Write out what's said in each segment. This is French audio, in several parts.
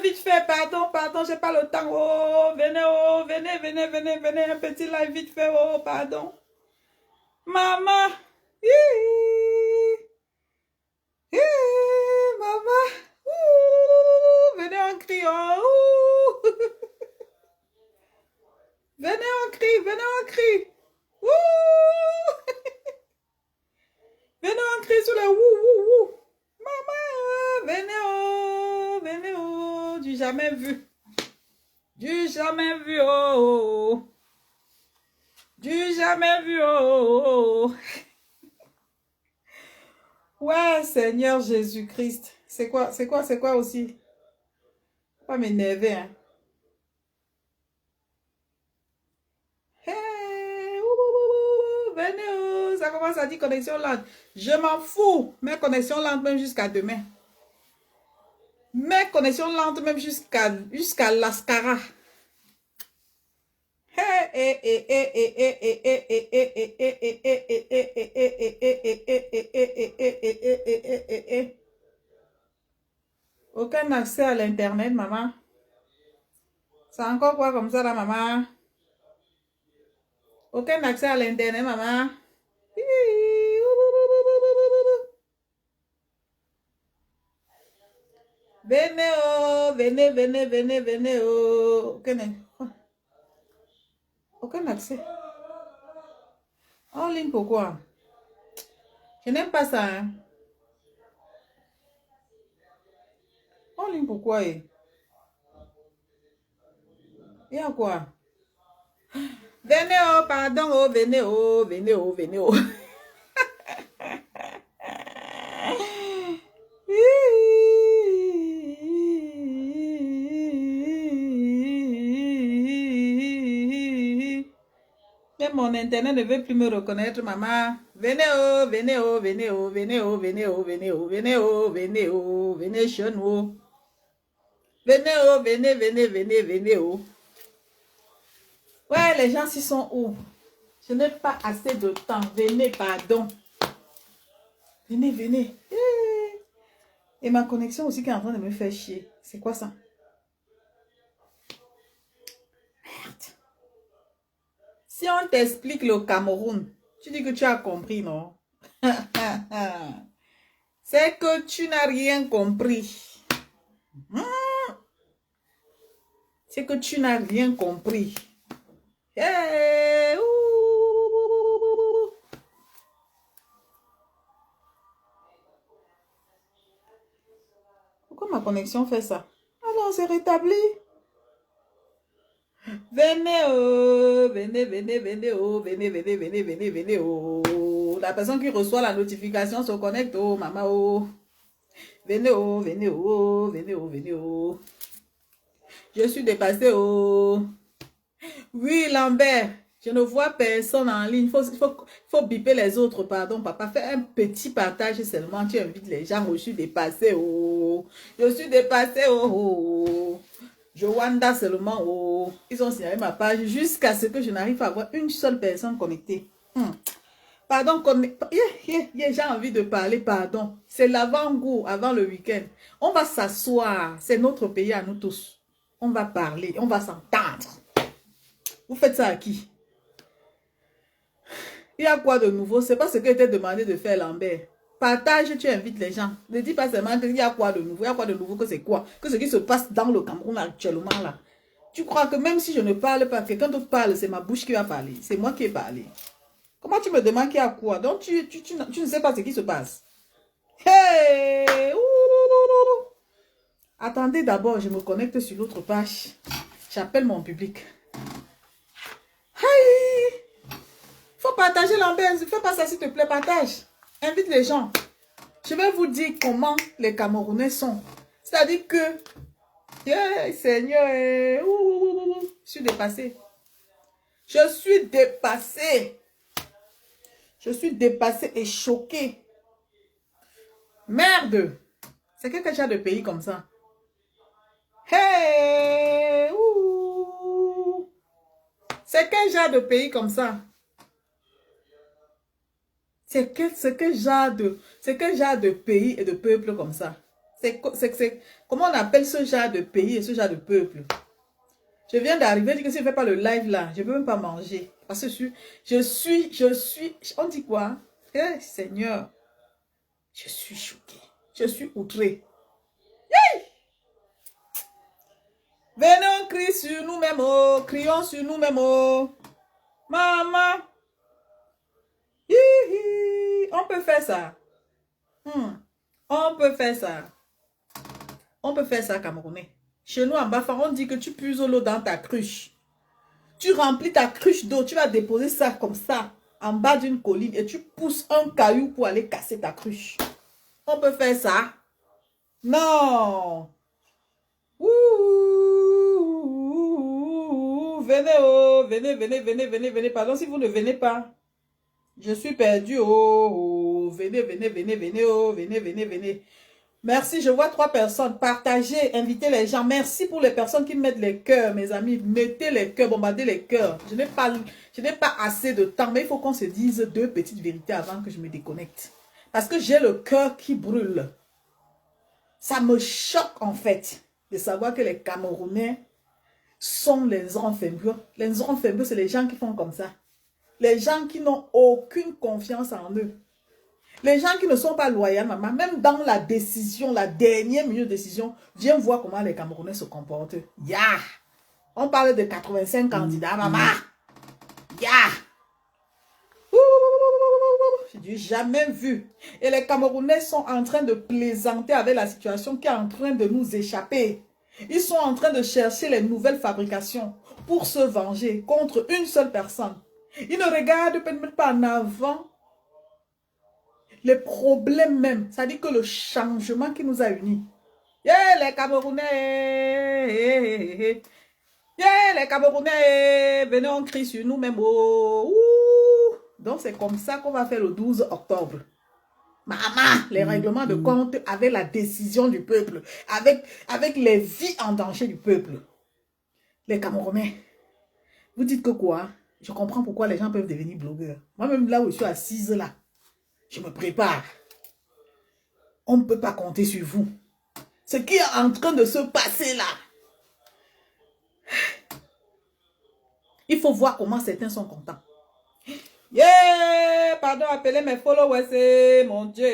vite fait, pardon, j'ai pas le temps. Oh, venez, un petit live vite fait, oh, pardon. Maman, maman, venez en cri, oh. Venez en cri. Venez en cri sur les wou. Maman, venez, oh, du jamais vu. Du jamais vu, oh. Du jamais vu, oh. Ouais, Seigneur Jésus-Christ. C'est quoi aussi? Pas m'énerver, hein. Hey, venez, oh, ça commence à dire connexion lente. Je m'en fous. Mes connexions lentes même jusqu'à demain. Mes connexions lentes même jusqu'à l'Ascara. Aucun accès à l'internet, maman. C'est encore quoi comme ça, là, maman? Aucun accès à l'internet, maman. Venez, oh, venez, oh. Aucun accès. En ligne, pourquoi? Je n'aime pas ça, hein. En ligne, pourquoi? Il y a quoi? Venez, oh, pardon, oh, venez, oh. Même mon internet ne veut plus me reconnaître, maman. Venez, oh, venez chez nous. Venez, oh, venez, oh. Ouais, les gens s'y sont où? Je n'ai pas assez de temps. Venez, pardon. Venez. Et ma connexion aussi qui est en train de me faire chier. C'est quoi ça? Merde. Si on t'explique le Cameroun, tu dis que tu as compris, non? C'est que tu n'as rien compris. C'est que tu n'as rien compris. Hey, pourquoi ma connexion fait ça? Alors, c'est rétabli. Venez, oh, venez, oh. La personne qui reçoit la notification se connecte, oh, maman, oh. Venez, oh. Je suis dépassée, oh. Oui, Lambert, je ne vois personne en ligne. Faut biper les autres, pardon, papa. Fais un petit partage seulement. Tu invites les gens. Je suis dépassée, oh. Je suis dépassée, oh. Joanda seulement, oh. Ils ont signalé ma page jusqu'à ce que je n'arrive à avoir une seule personne connectée. Pardon, j'ai envie de parler, pardon. C'est l'avant-goût, avant le week-end. On va s'asseoir. C'est notre pays à nous tous. On va parler, on va s'entendre. Vous faites ça à qui? Il y a quoi de nouveau? C'est pas ce que était demandé de faire Lambert. Partage, tu invites les gens. Ne dis pas seulement qu'il y a quoi de nouveau. Il y a quoi de nouveau que c'est quoi? Que ce qui se passe dans le Cameroun actuellement là. Tu crois que même si je ne parle pas, quelqu'un d'autre parle, c'est ma bouche qui va parler. C'est moi qui ai parlé. Comment tu me demandes qu'il y a quoi? Donc tu ne sais pas ce qui se passe. Hey! Attendez d'abord, je me connecte sur l'autre page. J'appelle mon public. Hey! Faut partager Lambert. Fais pas ça s'il te plaît, partage. Invite les gens. Je vais vous dire comment les Camerounais sont. C'est-à-dire que... Yeah, Seigneur. Je suis dépassée. Je suis dépassée. Je suis dépassée et choquée. Merde. C'est quel genre de pays comme ça? Hey! C'est quel genre de pays comme ça? C'est quel genre de pays et de peuple comme ça? Comment on appelle ce genre de pays et ce genre de peuple? Je viens d'arriver, je dis que si je ne fais pas le live là, je ne peux même pas manger. Parce que on dit quoi? Eh, Seigneur, je suis choquée. Je suis outrée. Hey! Venez, on crie sur nous-mêmes, oh. Crions sur nous-mêmes, oh. Maman. Hihi. On peut faire ça. On peut faire ça. On peut faire ça, Camerounais. Chez nous, en Bafar, on dit que tu puises l'eau dans ta cruche. Tu remplis ta cruche d'eau, tu vas déposer ça comme ça, en bas d'une colline, et tu pousses un caillou pour aller casser ta cruche. On peut faire ça? Non. Ouh, venez, oh, venez. Pardon si vous ne venez pas. Je suis perdu, oh, venez, oh, venez. Merci, je vois 3 personnes. Partagez, invitez les gens. Merci pour les personnes qui mettent les cœurs, mes amis. Mettez les cœurs, bombardez les cœurs. Je n'ai pas assez de temps, mais il faut qu'on se dise 2 petites vérités avant que je me déconnecte. Parce que j'ai le cœur qui brûle. Ça me choque en fait de savoir que les Camerounais sont les enfants. Les enfants, c'est les gens qui font comme ça. Les gens qui n'ont aucune confiance en eux. Les gens qui ne sont pas loyaux, maman, même dans la décision, la dernière minute de décision, viens voir comment les Camerounais se comportent. Ya! On parle de 85 candidats, maman. Ya! J'ai dit jamais vu. Et les Camerounais sont en train de plaisanter avec la situation qui est en train de nous échapper. Ils sont en train de chercher les nouvelles fabrications pour se venger contre une seule personne. Ils ne regardent peut-être pas en avant les problèmes même. Ça dit que le changement qui nous a unis. Yeah, les Camerounais. Yeah, les Camerounais. Venez, on crie sur nous-mêmes. Oh. Donc, c'est comme ça qu'on va faire le 12 octobre. Maman, les règlements de compte avec la décision du peuple. Avec les vies en danger du peuple. Les Camerounais. Vous dites que quoi? Je comprends pourquoi les gens peuvent devenir blogueurs. Moi-même, là où je suis assise, là, je me prépare. On ne peut pas compter sur vous. Ce qui est en train de se passer là. Il faut voir comment certains sont contents. Yeah, pardon, appelez mes followers, mon Dieu.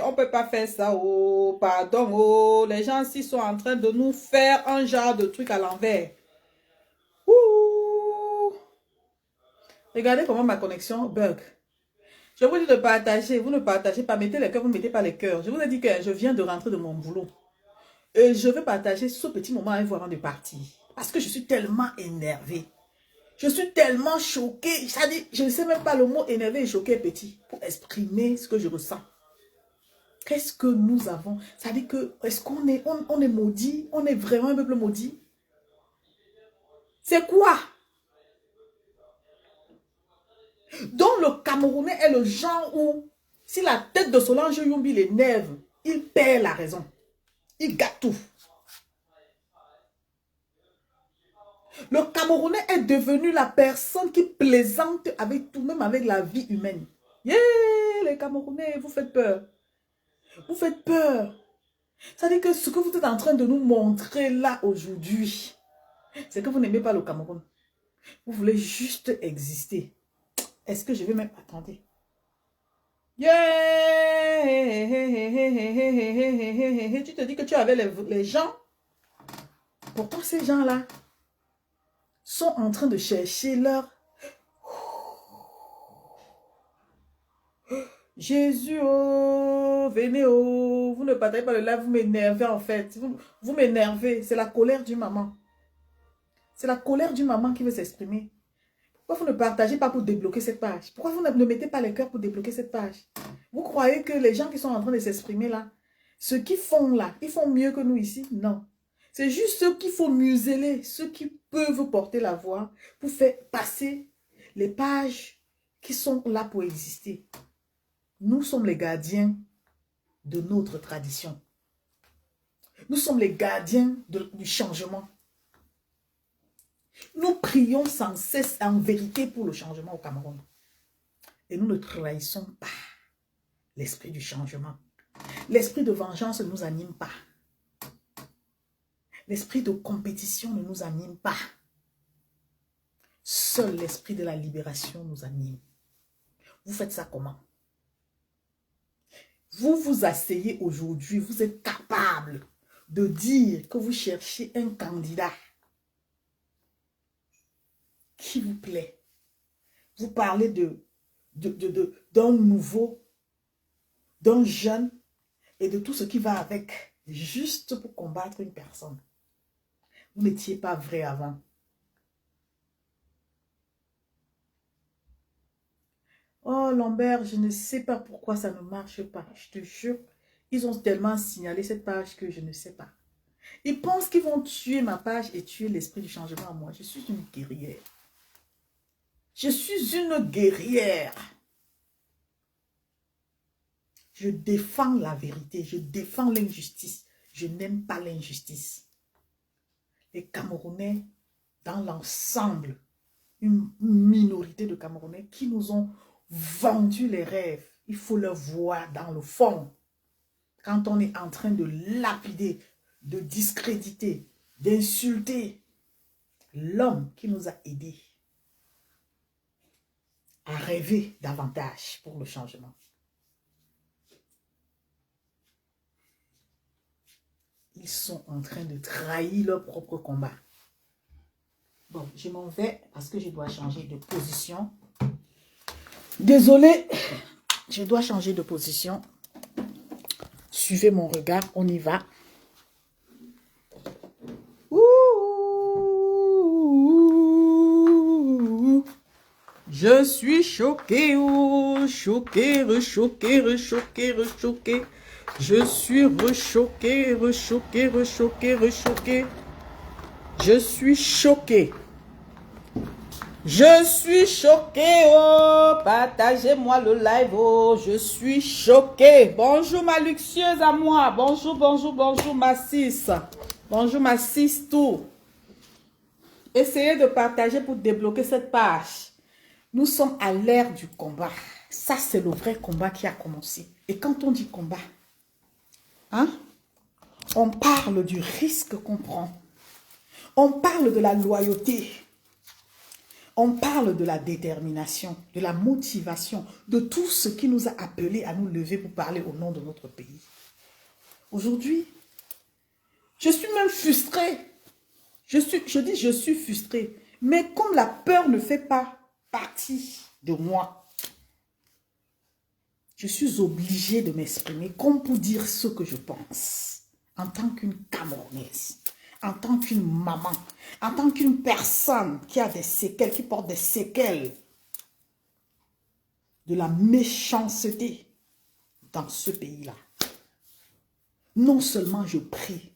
On ne peut pas faire ça, oh, pardon, oh. Les gens ici sont en train de nous faire un genre de truc à l'envers. Regardez comment ma connexion bug. Je vous dis de partager, vous ne partagez pas, mettez les cœurs, vous ne mettez pas les cœurs. Je vous ai dit que je viens de rentrer de mon boulot. Et je vais partager ce petit moment avec vous avant de partir. Parce que je suis tellement énervée. Je suis tellement choquée. Je ne sais même pas le mot énervé et choqué petit pour exprimer ce que je ressens. Qu'est-ce que nous avons? Ça dit que, est-ce qu'on est, on est maudit? On est vraiment un peuple maudit? C'est quoi? Donc le Camerounais est le genre où, si la tête de Solange Youmbi l'énerve, il perd la raison. Il gâte tout. Le Camerounais est devenu la personne qui plaisante avec tout, même avec la vie humaine. Yeah, les Camerounais, vous faites peur. Vous faites peur. Ça veut dire que ce que vous êtes en train de nous montrer là aujourd'hui, c'est que vous n'aimez pas le Cameroun. Vous voulez juste exister. Est-ce que je vais même... Attendez. Yeah! Tu te dis que tu avais les gens. Pourquoi ces gens-là sont en train de chercher leur... Jésus, oh, venez, oh, vous ne partagez pas le live, vous m'énervez en fait. Vous m'énervez, c'est la colère du maman. C'est la colère du maman qui veut s'exprimer. Pourquoi vous ne partagez pas pour débloquer cette page? Pourquoi vous ne mettez pas les cœurs pour débloquer cette page? Vous croyez que les gens qui sont en train de s'exprimer là, ceux qui font là, ils font mieux que nous ici? Non. C'est juste ceux qu'il faut museler, ceux qui peuvent porter la voix pour faire passer les pages qui sont là pour exister. Nous sommes les gardiens de notre tradition. Nous sommes les gardiens du changement. Nous prions sans cesse en vérité pour le changement au Cameroun. Et nous ne trahissons pas l'esprit du changement. L'esprit de vengeance ne nous anime pas. L'esprit de compétition ne nous anime pas. Seul l'esprit de la libération nous anime. Vous faites ça comment? Vous vous asseyez aujourd'hui, vous êtes capable de dire que vous cherchez un candidat qui vous plaît. Vous parlez d'un nouveau, d'un jeune et de tout ce qui va avec, juste pour combattre une personne. Vous n'étiez pas vrai avant. Oh Lambert, je ne sais pas pourquoi ça ne marche pas. Je te jure, ils ont tellement signalé cette page que je ne sais pas. Ils pensent qu'ils vont tuer ma page et tuer l'esprit du changement en moi. Je suis une guerrière. Je suis une guerrière. Je défends la vérité. Je défends l'injustice. Je n'aime pas l'injustice. Les Camerounais, dans l'ensemble, une minorité de Camerounais qui nous ont vendu les rêves. Il faut le voir dans le fond. Quand on est en train de lapider, de discréditer, d'insulter l'homme qui nous a aidés à rêver davantage pour le changement. Ils sont en train de trahir leur propre combat. Bon, je m'en vais parce que je dois changer de position. Désolé, je dois changer de position. Suivez mon regard, on y va. Ouh, je suis choquée, oh, choquée, rechoquée, rechoquée, rechoquée. Je suis rechoquée, rechoquée, rechoquée, rechoquée. Je suis choquée. Je suis choquée, oh, partagez-moi le live, oh, je suis choquée. Bonjour ma luxueuse à moi, bonjour, bonjour, bonjour ma cis. Bonjour ma cis tout. Essayez de partager pour débloquer cette page. Nous sommes à l'ère du combat. Ça, c'est le vrai combat qui a commencé. Et quand on dit combat, hein, on parle du risque qu'on prend. On parle de la loyauté. On parle de la détermination, de la motivation, de tout ce qui nous a appelés à nous lever pour parler au nom de notre pays. Aujourd'hui, je suis même frustrée. Je suis frustrée. Mais comme la peur ne fait pas partie de moi, je suis obligée de m'exprimer comme pour dire ce que je pense en tant qu'une Camerounaise. En tant qu'une maman, en tant qu'une personne qui a des séquelles, qui porte des séquelles de la méchanceté dans ce pays-là. Non seulement je prie,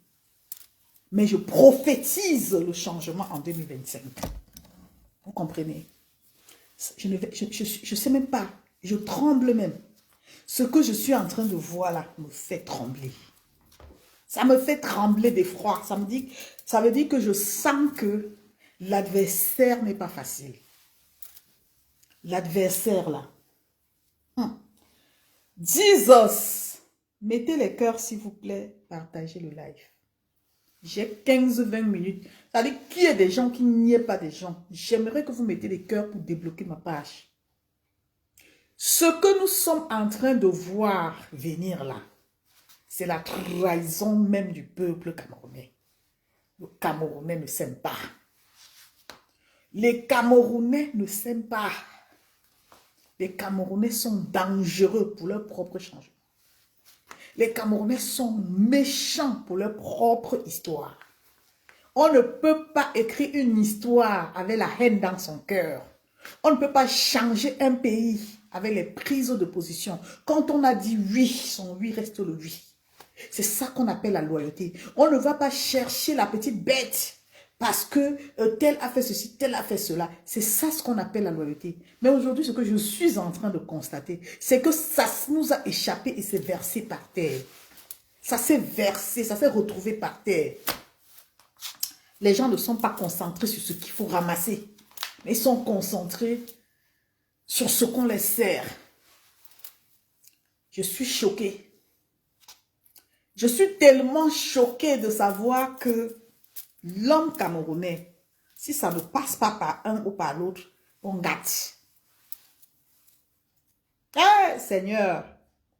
mais je prophétise le changement en 2025. Vous comprenez? Je ne sais même pas, je tremble même. Ce que je suis en train de voir là me fait trembler. Ça me fait trembler d'effroi. Ça veut dire que je sens que l'adversaire n'est pas facile. L'adversaire là. Jesus. Mettez les cœurs s'il vous plaît. Partagez le live. J'ai 15-20 minutes. Ça veut dire qu'il y a des gens qui n'y a pas des gens. J'aimerais que vous mettez les cœurs pour débloquer ma page. Ce que nous sommes en train de voir venir là, c'est la trahison même du peuple camerounais. Le Camerounais ne s'aime pas. Les Camerounais ne s'aiment pas. Les Camerounais sont dangereux pour leur propre changement. Les Camerounais sont méchants pour leur propre histoire. On ne peut pas écrire une histoire avec la haine dans son cœur. On ne peut pas changer un pays avec les prises de position. Quand on a dit oui, son oui reste le oui. C'est ça qu'on appelle la loyauté. On ne va pas chercher la petite bête parce que tel a fait ceci, tel a fait cela. C'est ça ce qu'on appelle la loyauté. Mais aujourd'hui, ce que je suis en train de constater, c'est que ça nous a échappé et s'est versé par terre. Ça s'est versé, ça s'est retrouvé par terre. Les gens ne sont pas concentrés sur ce qu'il faut ramasser, mais ils sont concentrés sur ce qu'on les sert. Je suis choquée. Je suis tellement choquée de savoir que l'homme camerounais, si ça ne passe pas par un ou par l'autre, on gâte. Eh, Seigneur,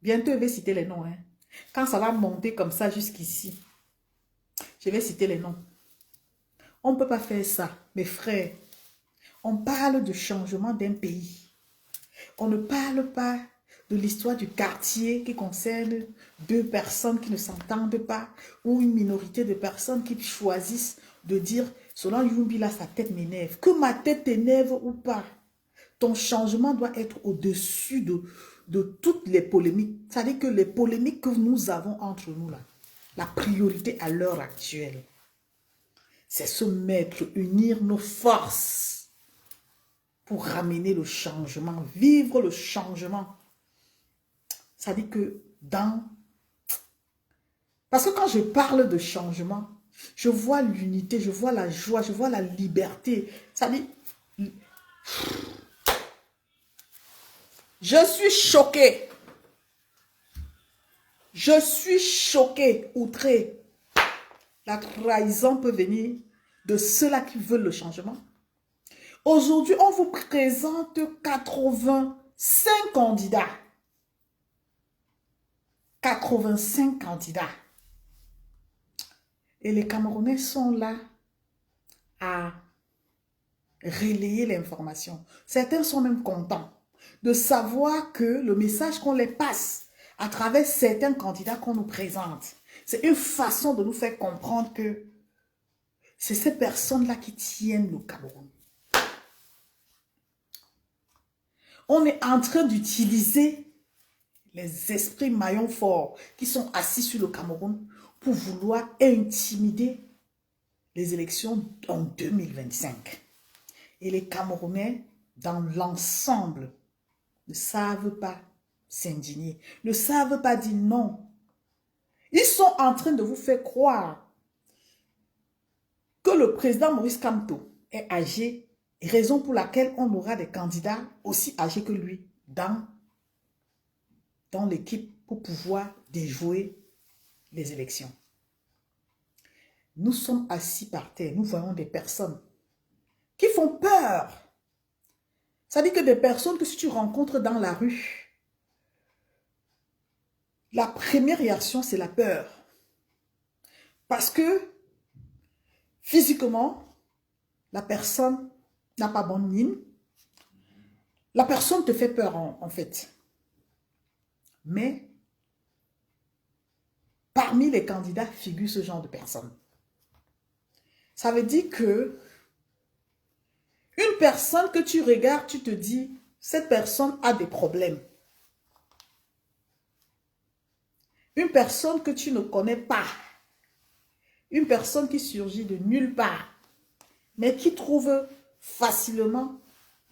bientôt je vais citer les noms. Hein. Quand ça va monter comme ça jusqu'ici, je vais citer les noms. On ne peut pas faire ça, mes frères. On parle du changement d'un pays. On ne parle pas de l'histoire du quartier qui concerne deux personnes qui ne s'entendent pas ou une minorité de personnes qui choisissent de dire « Selon Yumbi, là, sa tête m'énerve. » Que ma tête t'énerve ou pas, ton changement doit être au-dessus de toutes les polémiques. C'est-à-dire que les polémiques que nous avons entre nous, là, la priorité à l'heure actuelle, c'est se mettre, unir nos forces pour ramener le changement, vivre le changement. Ça dit que dans... Parce que quand je parle de changement, je vois l'unité, je vois la joie, je vois la liberté. Ça dit... Je suis choquée. Je suis choquée, outrée. La trahison peut venir de ceux-là qui veulent le changement. Aujourd'hui, on vous présente 85 candidats. 85 candidats. Et les Camerounais sont là à relayer l'information. Certains sont même contents de savoir que le message qu'on les passe à travers certains candidats qu'on nous présente, c'est une façon de nous faire comprendre que c'est ces personnes-là qui tiennent le Cameroun. On est en train d'utiliser les esprits maillons forts qui sont assis sur le Cameroun pour vouloir intimider les élections en 2025. Et les Camerounais, dans l'ensemble, ne savent pas s'indigner, ne savent pas dire non. Ils sont en train de vous faire croire que le président Maurice Kamto est âgé, raison pour laquelle on aura des candidats aussi âgés que lui dans l'équipe pour pouvoir déjouer les élections. Nous sommes assis par terre, nous voyons des personnes qui font peur. Ça dit que des personnes que si tu rencontres dans la rue, la première réaction, c'est la peur. Parce que physiquement, la personne n'a pas bonne mine. La personne te fait peur en fait. Mais parmi les candidats figure ce genre de personnes. Ça veut dire que une personne que tu regardes, tu te dis, cette personne a des problèmes. Une personne que tu ne connais pas. Une personne qui surgit de nulle part, mais qui trouve facilement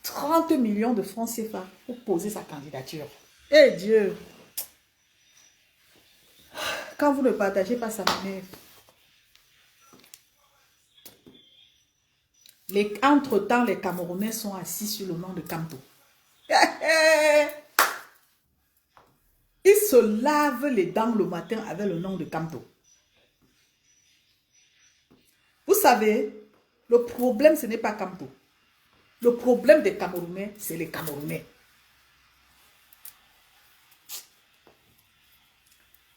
30 millions de francs CFA pour poser sa candidature. Eh Dieu! Quand vous ne partagez pas, ça m'énerve. Entre-temps, les Camerounais sont assis sur le nom de Kamto. Ils se lavent les dents le matin avec le nom de Kamto. Vous savez, le problème, ce n'est pas Kamto. Le problème des Camerounais, c'est les Camerounais.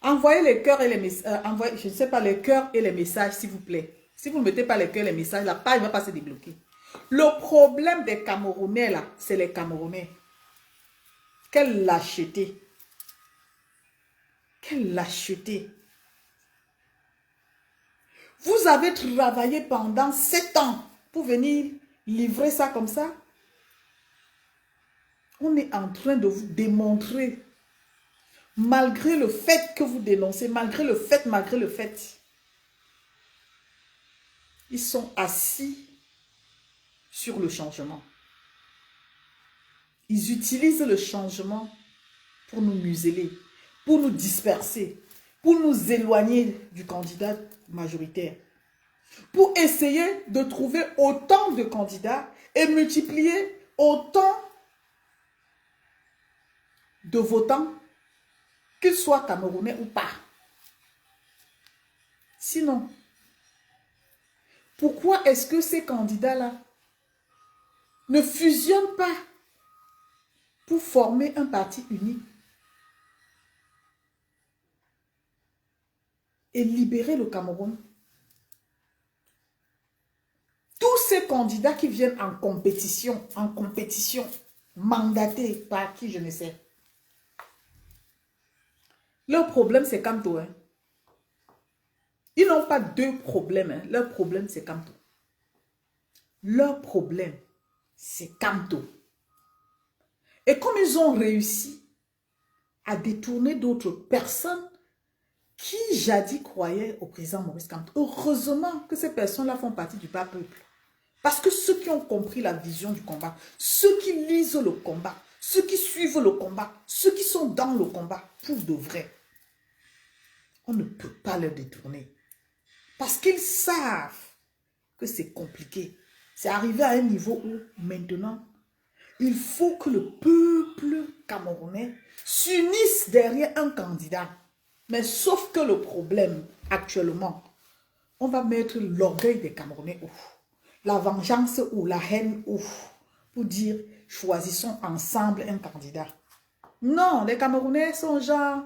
Envoyez les cœurs et les messages. Je ne sais pas, les cœurs et les messages, s'il vous plaît. Si vous ne mettez pas les cœurs et les messages, la page ne va pas se débloquer. Le problème des Camerounais, là, c'est les Camerounais. Quelle lâcheté. Quelle lâcheté. Vous avez travaillé pendant 7 ans pour venir livrer ça comme ça. On est en train de vous démontrer, malgré le fait que vous dénoncez, malgré le fait, ils sont assis sur le changement. Ils utilisent le changement pour nous museler, pour nous disperser, pour nous éloigner du candidat majoritaire, pour essayer de trouver autant de candidats et multiplier autant de votants, qu'ils soient camerounais ou pas. Sinon, pourquoi est-ce que ces candidats-là ne fusionnent pas pour former un parti unique et libérer le Cameroun? Tous ces candidats qui viennent en compétition, mandatés par qui je ne sais. Leur problème, c'est Kamto. Hein. Ils n'ont pas deux problèmes. Hein. Leur problème, c'est Kamto. Leur problème, c'est Kamto. Et comme ils ont réussi à détourner d'autres personnes qui jadis croyaient au président Maurice Kamto, heureusement que ces personnes-là font partie du bas peuple. Parce que ceux qui ont compris la vision du combat, ceux qui lisent le combat, ceux qui suivent le combat, ceux qui sont dans le combat, pour de vrai, on ne peut pas les détourner. Parce qu'ils savent que c'est compliqué. C'est arrivé à un niveau où maintenant, il faut que le peuple camerounais s'unisse derrière un candidat. Mais sauf que le problème, actuellement, on va mettre l'orgueil des Camerounais où? La vengeance ou la haine ou? Pour dire, choisissons ensemble un candidat. Non, les Camerounais sont genre,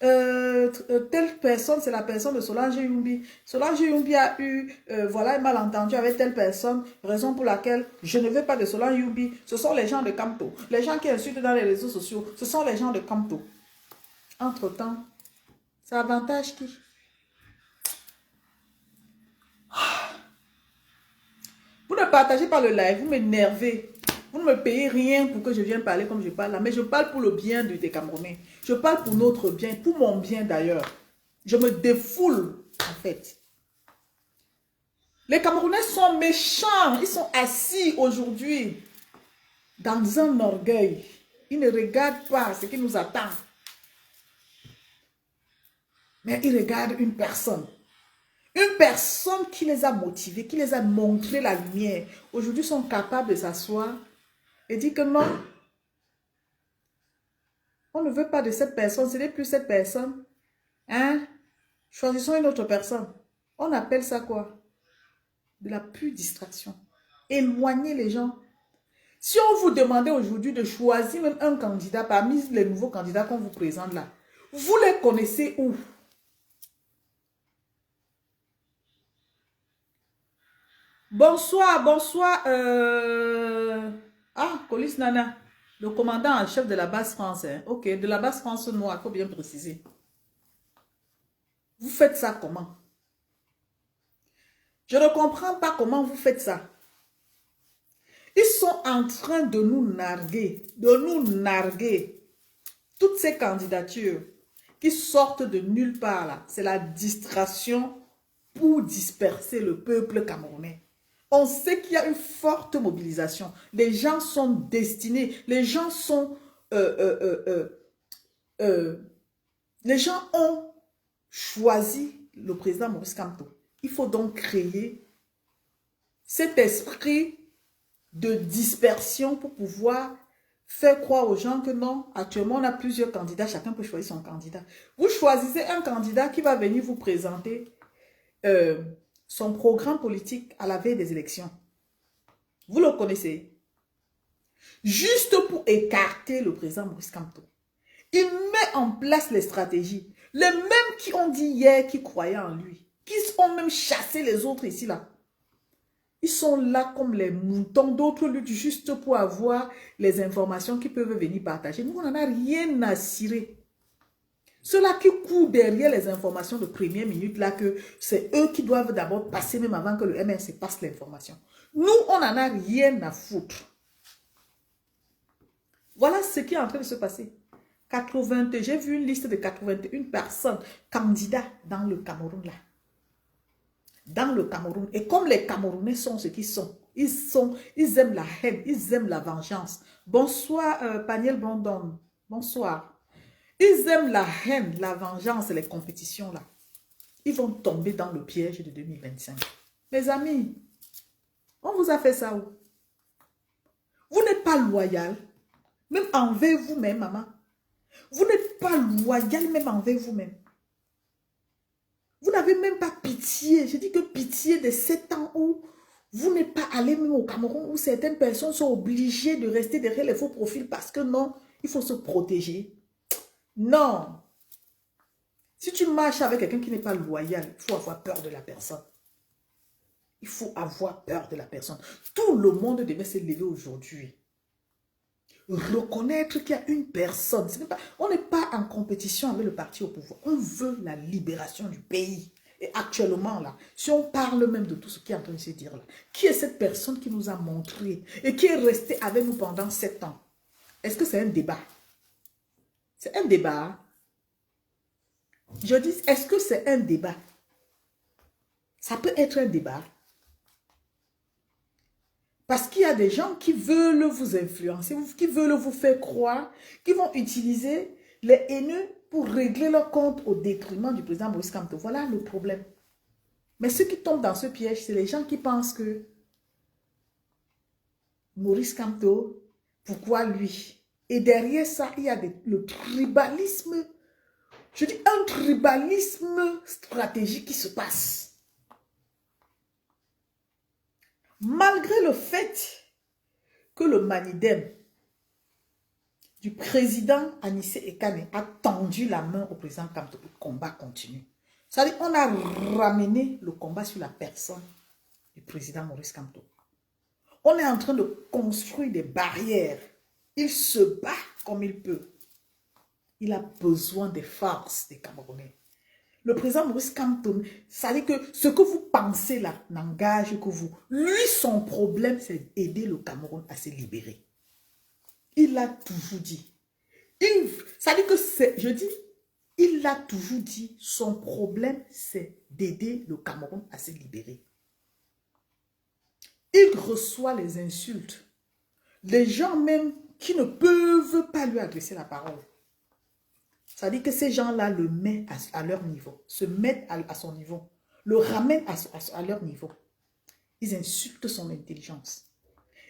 telle personne, c'est la personne de Solange Youmbi. Solange Youmbi a eu, voilà, un malentendu avec telle personne, raison pour laquelle je ne veux pas de Solange Youmbi. Ce sont les gens de Kamto. Les gens qui insultent dans les réseaux sociaux, ce sont les gens de Kamto. Entre-temps, ça avantage qui? Vous ne partagez pas le live, vous m'énervez. Vous ne me payez rien pour que je vienne parler comme je parle là. Mais je parle pour le bien des Camerounais. Je parle pour notre bien, pour mon bien d'ailleurs. Je me défoule en fait. Les Camerounais sont méchants. Ils sont assis aujourd'hui dans un orgueil. Ils ne regardent pas ce qui nous attend. Mais ils regardent une personne. Une personne qui les a motivés, qui les a montré la lumière. Aujourd'hui, sont capables de s'asseoir et dire que non, on ne veut pas de cette personne, ce n'est plus cette personne. Hein? Choisissons une autre personne. On appelle ça quoi? De la pure distraction. Éloigner les gens. Si on vous demandait aujourd'hui de choisir même un candidat parmi les nouveaux candidats qu'on vous présente là, vous les connaissez où? Bonsoir, bonsoir. Ah, Colis Nana, le commandant en chef de la base France. Hein. Ok, de la base France noire, il faut bien préciser. Vous faites ça comment? Je ne comprends pas comment vous faites ça. Ils sont en train de nous narguer, Toutes ces candidatures qui sortent de nulle part là, c'est la distraction pour disperser le peuple camerounais. On sait qu'il y a une forte mobilisation. Les gens sont destinés, les gens ont choisi le président Maurice Kamto. Il faut donc créer cet esprit de dispersion pour pouvoir faire croire aux gens que non, actuellement on a plusieurs candidats, chacun peut choisir son candidat. Vous choisissez un candidat qui va venir vous présenter son programme politique à la veille des élections. Vous le connaissez. Juste pour écarter le président Maurice Kamto. Il met en place les stratégies. Les mêmes qui ont dit hier qu'ils croyaient en lui. Qui ont même chassé les autres ici là. Ils sont là comme les moutons. D'autres luttent juste pour avoir les informations qu'ils peuvent venir partager. Nous, on n'en a rien à cirer. Ceux-là qui courent derrière les informations de première minute, là, que c'est eux qui doivent d'abord passer, même avant que le MRC passe l'information. Nous, on n'en a rien à foutre. Voilà ce qui est en train de se passer. J'ai vu une liste de 81 personnes candidats dans le Cameroun, là. Dans le Cameroun. Et comme les Camerounais sont ce qu'ils sont, ils aiment la haine, ils aiment la vengeance. Bonsoir, Paniel Blondon. Bonsoir. Ils aiment la haine, la vengeance et les compétitions là. Ils vont tomber dans le piège de 2025. Mes amis, on vous a fait ça où? Vous n'êtes pas loyal, même envers vous-même, maman. Vous n'êtes pas loyal, même envers vous-même. Vous n'avez même pas pitié. Je dis que pitié de 7 ans où vous n'êtes pas allé même au Cameroun, où certaines personnes sont obligées de rester derrière les faux profils parce que non, il faut se protéger. Non. Si tu marches avec quelqu'un qui n'est pas loyal, il faut avoir peur de la personne. Il faut avoir peur de la personne. Tout le monde devait se lever aujourd'hui. Reconnaître qu'il y a une personne. On n'est pas en compétition avec le parti au pouvoir. On veut la libération du pays. Et actuellement, là, si on parle même de tout ce qui est en train de se dire là, qui est cette personne qui nous a montré et qui est restée avec nous pendant 7 ans? Est-ce que c'est un débat? C'est un débat. Je dis, est-ce que c'est un débat? Ça peut être un débat. Parce qu'il y a des gens qui veulent vous influencer, qui veulent vous faire croire, qui vont utiliser les haineux pour régler leur compte au détriment du président Maurice Kamto. Voilà le problème. Mais ceux qui tombent dans ce piège, c'est les gens qui pensent que Maurice Kamto, pourquoi lui? Et derrière ça, il y a le tribalisme. Je dis un tribalisme stratégique qui se passe. Malgré le fait que le manidem du président Anissé Ekane a tendu la main au président Kamto, le combat continue. C'est-à-dire qu'on a ramené le combat sur la personne du président Maurice Kamto. On est en train de construire des barrières. Il se bat comme il peut. Il a besoin des forces des Camerounais. Le président Maurice Kamto, ça veut dire que ce que vous pensez là n'engage que vous. Lui, son problème, c'est d'aider le Cameroun à se libérer. Il l'a toujours dit. Ça veut dire que je dis, il l'a toujours dit, son problème, c'est d'aider le Cameroun à se libérer. Il reçoit les insultes. Les gens même qui ne peuvent pas lui adresser la parole. Ça dit que ces gens-là le mettent à leur niveau, se mettent à son niveau, le ramènent à leur niveau. Ils insultent son intelligence.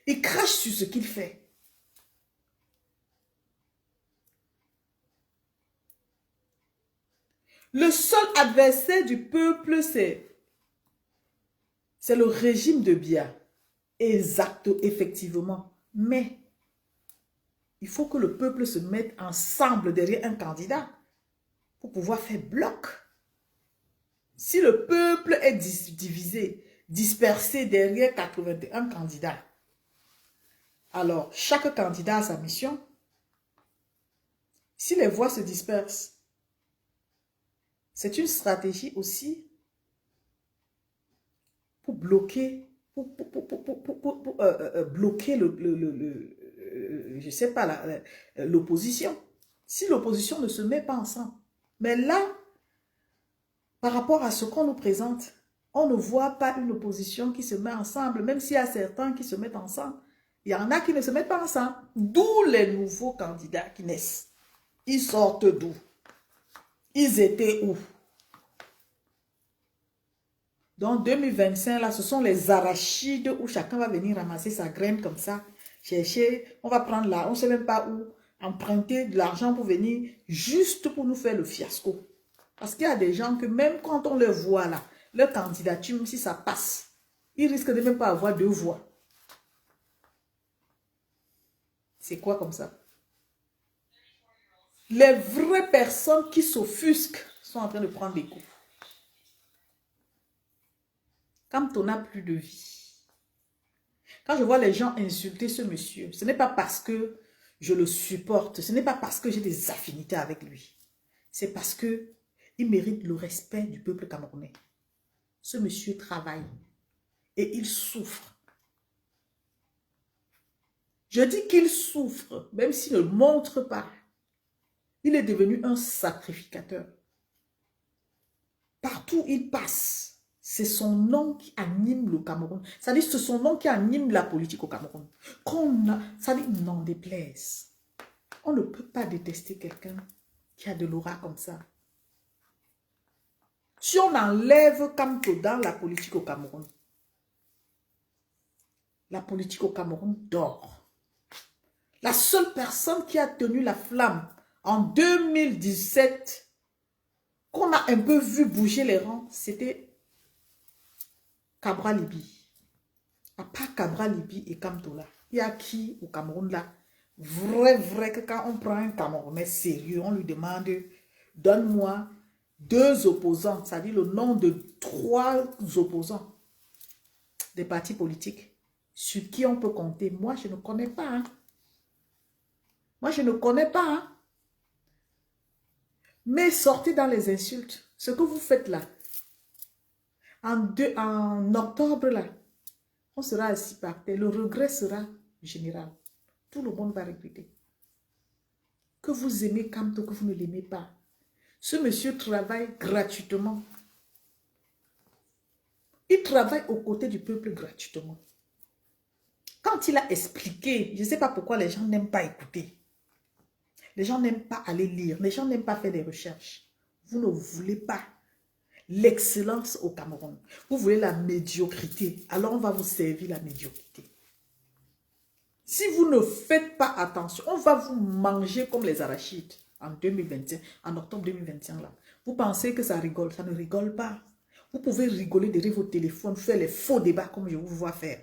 Ils crachent sur ce qu'il fait. Le seul adversaire du peuple, c'est le régime de Biya. Exact, effectivement. Mais il faut que le peuple se mette ensemble derrière un candidat pour pouvoir faire bloc. Si le peuple est divisé, dispersé derrière 81 candidats, alors chaque candidat a sa mission. Si les voix se dispersent, c'est une stratégie aussi pour bloquer, bloquer je sais pas, l'opposition. Si l'opposition ne se met pas ensemble. Mais là, par rapport à ce qu'on nous présente, on ne voit pas une opposition qui se met ensemble, même s'il y a certains qui se mettent ensemble. Il y en a qui ne se mettent pas ensemble. D'où les nouveaux candidats qui naissent. Ils sortent d'où? Ils étaient où? Donc 2025, là, ce sont les arachides où chacun va venir ramasser sa graine comme ça, chercher, on va prendre là, on ne sait même pas où, emprunter de l'argent pour venir, juste pour nous faire le fiasco. Parce qu'il y a des gens que même quand on les voit là, leur candidature, même si ça passe, ils risquent de même pas avoir 2 voix. C'est quoi comme ça? Les vraies personnes qui s'offusquent sont en train de prendre des coups. Quand on n'a plus de vie. Quand je vois les gens insulter ce monsieur, ce n'est pas parce que je le supporte, ce n'est pas parce que j'ai des affinités avec lui. C'est parce que il mérite le respect du peuple camerounais. Ce monsieur travaille et il souffre. Je dis qu'il souffre, même s'il ne le montre pas. Il est devenu un sacrificateur. Partout où il passe, c'est son nom qui anime le Cameroun. Ça dit, c'est son nom qui anime la politique au Cameroun. Ça dit, n'en déplaise. On ne peut pas détester quelqu'un qui a de l'aura comme ça. Si on enlève Kamto dans la politique au Cameroun, la politique au Cameroun dort. La seule personne qui a tenu la flamme en 2017, qu'on a un peu vu bouger les rangs, c'était Cabral Libi. À part Cabral Libi et Kamtola, il y a qui au Cameroun là? Vrai que quand on prend un Camerounais sérieux, on lui demande, donne-moi 2 opposants, c'est-à-dire le nom de 3 opposants des partis politiques sur qui on peut compter. Moi, je ne connais pas. Hein. Moi, je ne connais pas. Hein. Mais sortez dans les insultes. Ce que vous faites là, en octobre là, on sera assis par terre. Le regret sera général. Tout le monde va regretter. Que vous aimez Kamto, que vous ne l'aimez pas. Ce monsieur travaille gratuitement. Il travaille aux côtés du peuple gratuitement. Quand il a expliqué, je ne sais pas pourquoi les gens n'aiment pas écouter. Les gens n'aiment pas aller lire. Les gens n'aiment pas faire des recherches. Vous ne voulez pas l'excellence au Cameroun. Vous voulez la médiocrité. Alors on va vous servir la médiocrité. Si vous ne faites pas attention, on va vous manger comme les arachides en 2021, en octobre 2021 là. Vous pensez que ça rigole, ça ne rigole pas. Vous pouvez rigoler derrière vos téléphones, faire les faux débats comme je vous vois faire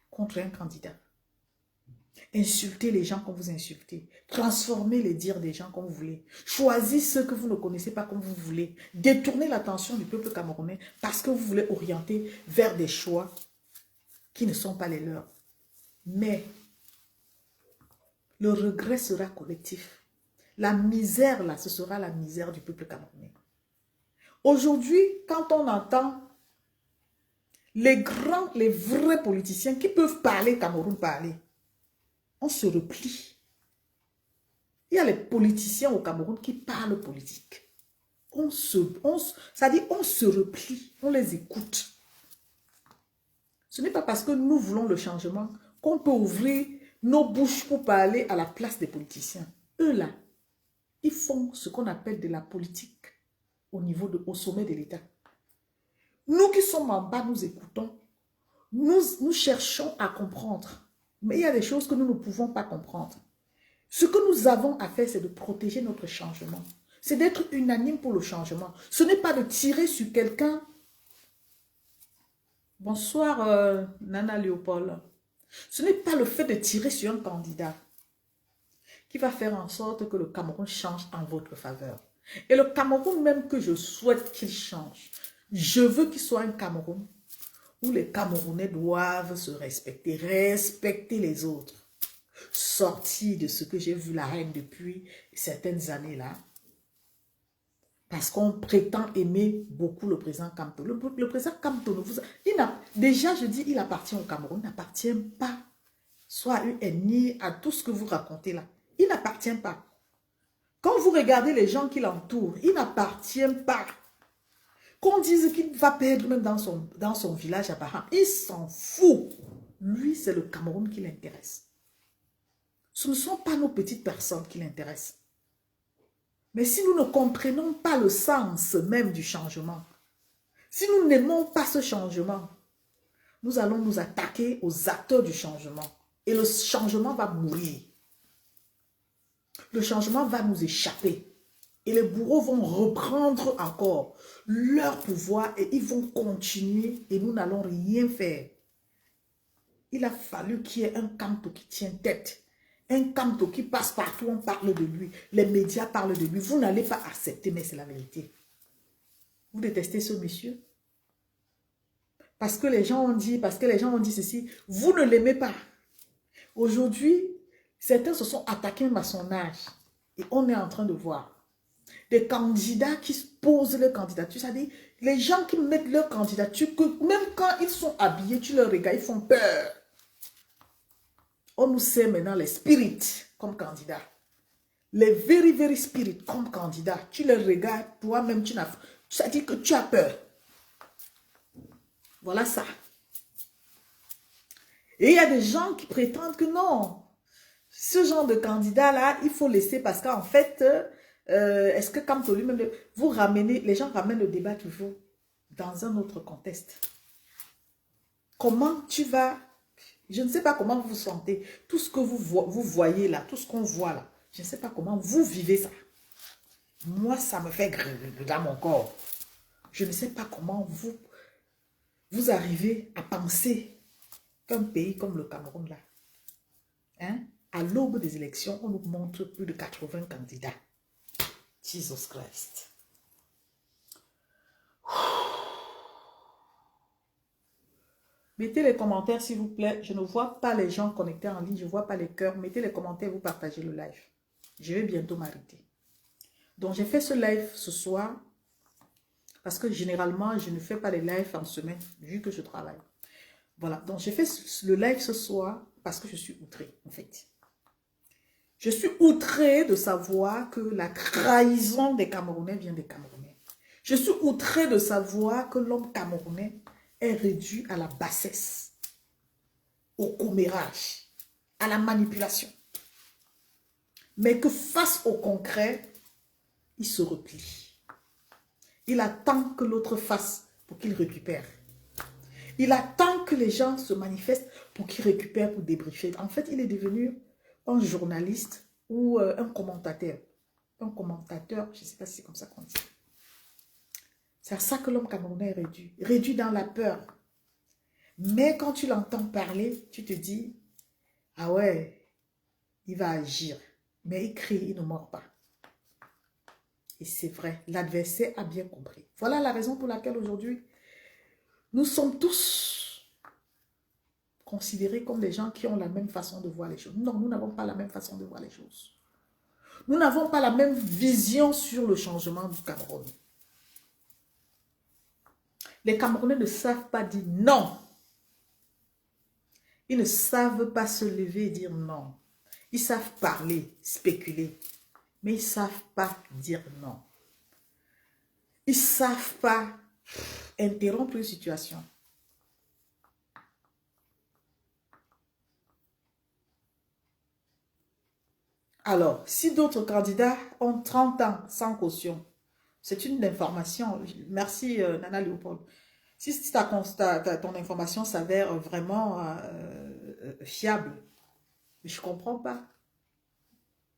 contre un candidat. Insulter les gens comme vous insultez. Transformer les dires des gens comme vous voulez. Choisir ceux que vous ne connaissez pas comme vous voulez. Détourner l'attention du peuple camerounais parce que vous voulez orienter vers des choix qui ne sont pas les leurs. Mais le regret sera collectif. La misère, là, ce sera la misère du peuple camerounais. Aujourd'hui, quand on entend les vrais politiciens qui peuvent parler Cameroun parler, on se replie. Il y a les politiciens au Cameroun qui parlent politique. C'est-à-dire, on se replie, on les écoute. Ce n'est pas parce que nous voulons le changement qu'on peut ouvrir nos bouches pour parler à la place des politiciens. Eux là, ils font ce qu'on appelle de la politique au sommet de l'État. Nous qui sommes en bas, nous écoutons. Nous cherchons à comprendre. Mais il y a des choses que nous ne pouvons pas comprendre. Ce que nous avons à faire, c'est de protéger notre changement. C'est d'être unanime pour le changement. Ce n'est pas de tirer sur quelqu'un. Bonsoir, Nana Léopold. Ce n'est pas le fait de tirer sur un candidat qui va faire en sorte que le Cameroun change en votre faveur. Et le Cameroun même que je souhaite qu'il change, je veux qu'il soit un Cameroun où les Camerounais doivent se respecter, respecter les autres. Sortir de ce que j'ai vu la reine depuis certaines années là. Parce qu'on prétend aimer beaucoup le président Kamto. Le président Kamto, déjà je dis, il appartient au Cameroun, il n'appartient pas soit à UNI, à tout ce que vous racontez là. Il n'appartient pas. Quand vous regardez les gens qui l'entourent, il n'appartient pas. Qu'on dise qu'il va perdre même dans son village à Baham, il s'en fout. Lui, c'est le Cameroun qui l'intéresse. Ce ne sont pas nos petites personnes qui l'intéressent. Mais si nous ne comprenons pas le sens même du changement, si nous n'aimons pas ce changement, nous allons nous attaquer aux acteurs du changement. Et le changement va mourir. Le changement va nous échapper. Et les bourreaux vont reprendre encore leur pouvoir et ils vont continuer et nous n'allons rien faire. Il a fallu qu'il y ait un Kamto qui tient tête. Un Kamto qui passe partout, on parle de lui. Les médias parlent de lui. Vous n'allez pas accepter, mais c'est la vérité. Vous détestez ce monsieur. Parce que les gens ont dit, ceci. Vous ne l'aimez pas. Aujourd'hui, certains se sont attaqués à son âge. Et on est en train de voir des candidats qui posent leur candidature. C'est-à-dire, les gens qui mettent leur candidature, que même quand ils sont habillés, tu leur regardes, ils font peur. On nous sait maintenant les spirites comme candidats. Les very spirits comme candidats. Tu les regardes, toi-même, ça dit que tu as peur. Voilà ça. Et il y a des gens qui prétendent que non. Ce genre de candidat-là, il faut laisser parce qu'en fait, est-ce que comme lui-même, les gens ramènent le débat toujours dans un autre contexte. Comment tu vas, je ne sais pas comment vous vous sentez, tout ce que vous voyez là, tout ce qu'on voit là, je ne sais pas comment vous vivez ça. Moi, ça me fait grrr dans mon corps. Je ne sais pas comment vous arrivez à penser qu'un pays comme le Cameroun, là, hein, à l'aube des élections, on nous montre plus de 80 candidats. Jesus Christ. Mettez les commentaires, s'il vous plaît. Je ne vois pas les gens connectés en ligne. Je ne vois pas les cœurs. Mettez les commentaires, vous partagez le live. Je vais bientôt m'arrêter. Donc, j'ai fait ce live ce soir parce que généralement, je ne fais pas les lives en semaine vu que je travaille. Voilà. Donc, j'ai fait le live ce soir parce que je suis outrée, en fait. Je suis outrée de savoir que la trahison des Camerounais vient des Camerounais. Je suis outrée de savoir que l'homme camerounais est réduit à la bassesse, au commérage, à la manipulation. Mais que face au concret, il se replie. Il attend que l'autre fasse pour qu'il récupère. Il attend que les gens se manifestent pour qu'il récupère, pour débriefer. En fait, il est devenu un journaliste ou un commentateur. Un commentateur, je ne sais pas si c'est comme ça qu'on dit. C'est à ça que l'homme camerounais est réduit. Réduit dans la peur. Mais quand tu l'entends parler, tu te dis, ah ouais, il va agir. Mais il crie, il ne mord pas. Et c'est vrai, l'adversaire a bien compris. Voilà la raison pour laquelle aujourd'hui, nous sommes tous considérés comme des gens qui ont la même façon de voir les choses. Non, nous n'avons pas la même façon de voir les choses. Nous n'avons pas la même vision sur le changement du Cameroun. Les Camerounais ne savent pas dire non. Ils ne savent pas se lever et dire non. Ils savent parler, spéculer, mais ils ne savent pas dire non. Ils ne savent pas interrompre une situation. Alors, si d'autres candidats ont 30 ans sans caution, c'est une information. Merci Nana Léopold. Si ton information s'avère vraiment fiable, je ne comprends pas.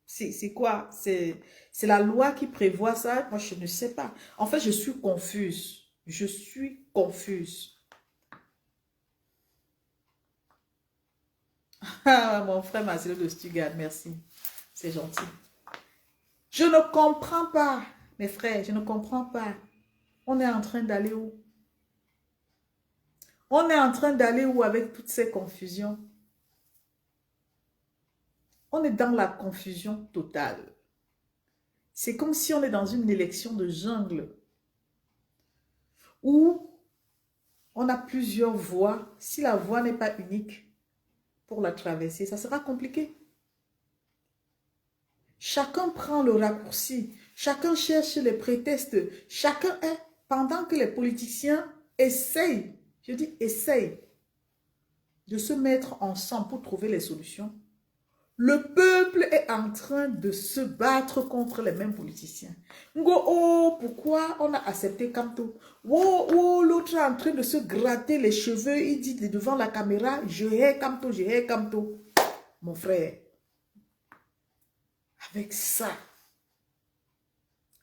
C'est quoi? C'est la loi qui prévoit ça? Moi, je ne sais pas. En fait, je suis confuse. Je suis confuse. Ah, mon frère Marcelo de Stuttgart, merci. C'est gentil. Je ne comprends pas, mes frères, je ne comprends pas. On est en train d'aller où? On est en train d'aller où avec toutes ces confusions? On est dans la confusion totale. C'est comme si on est dans une élection de jungle où on a plusieurs voies. Si la voie n'est pas unique pour la traverser, ça sera compliqué. Chacun prend le raccourci. Chacun cherche les prétextes. Chacun est, pendant que les politiciens essayent, je dis essayent, de se mettre ensemble pour trouver les solutions. Le peuple est en train de se battre contre les mêmes politiciens. Oh, pourquoi on a accepté Kamto? Oh, l'autre est en train de se gratter les cheveux. Il dit devant la caméra, je hais Kamto, je hais Kamto. Mon frère, avec ça,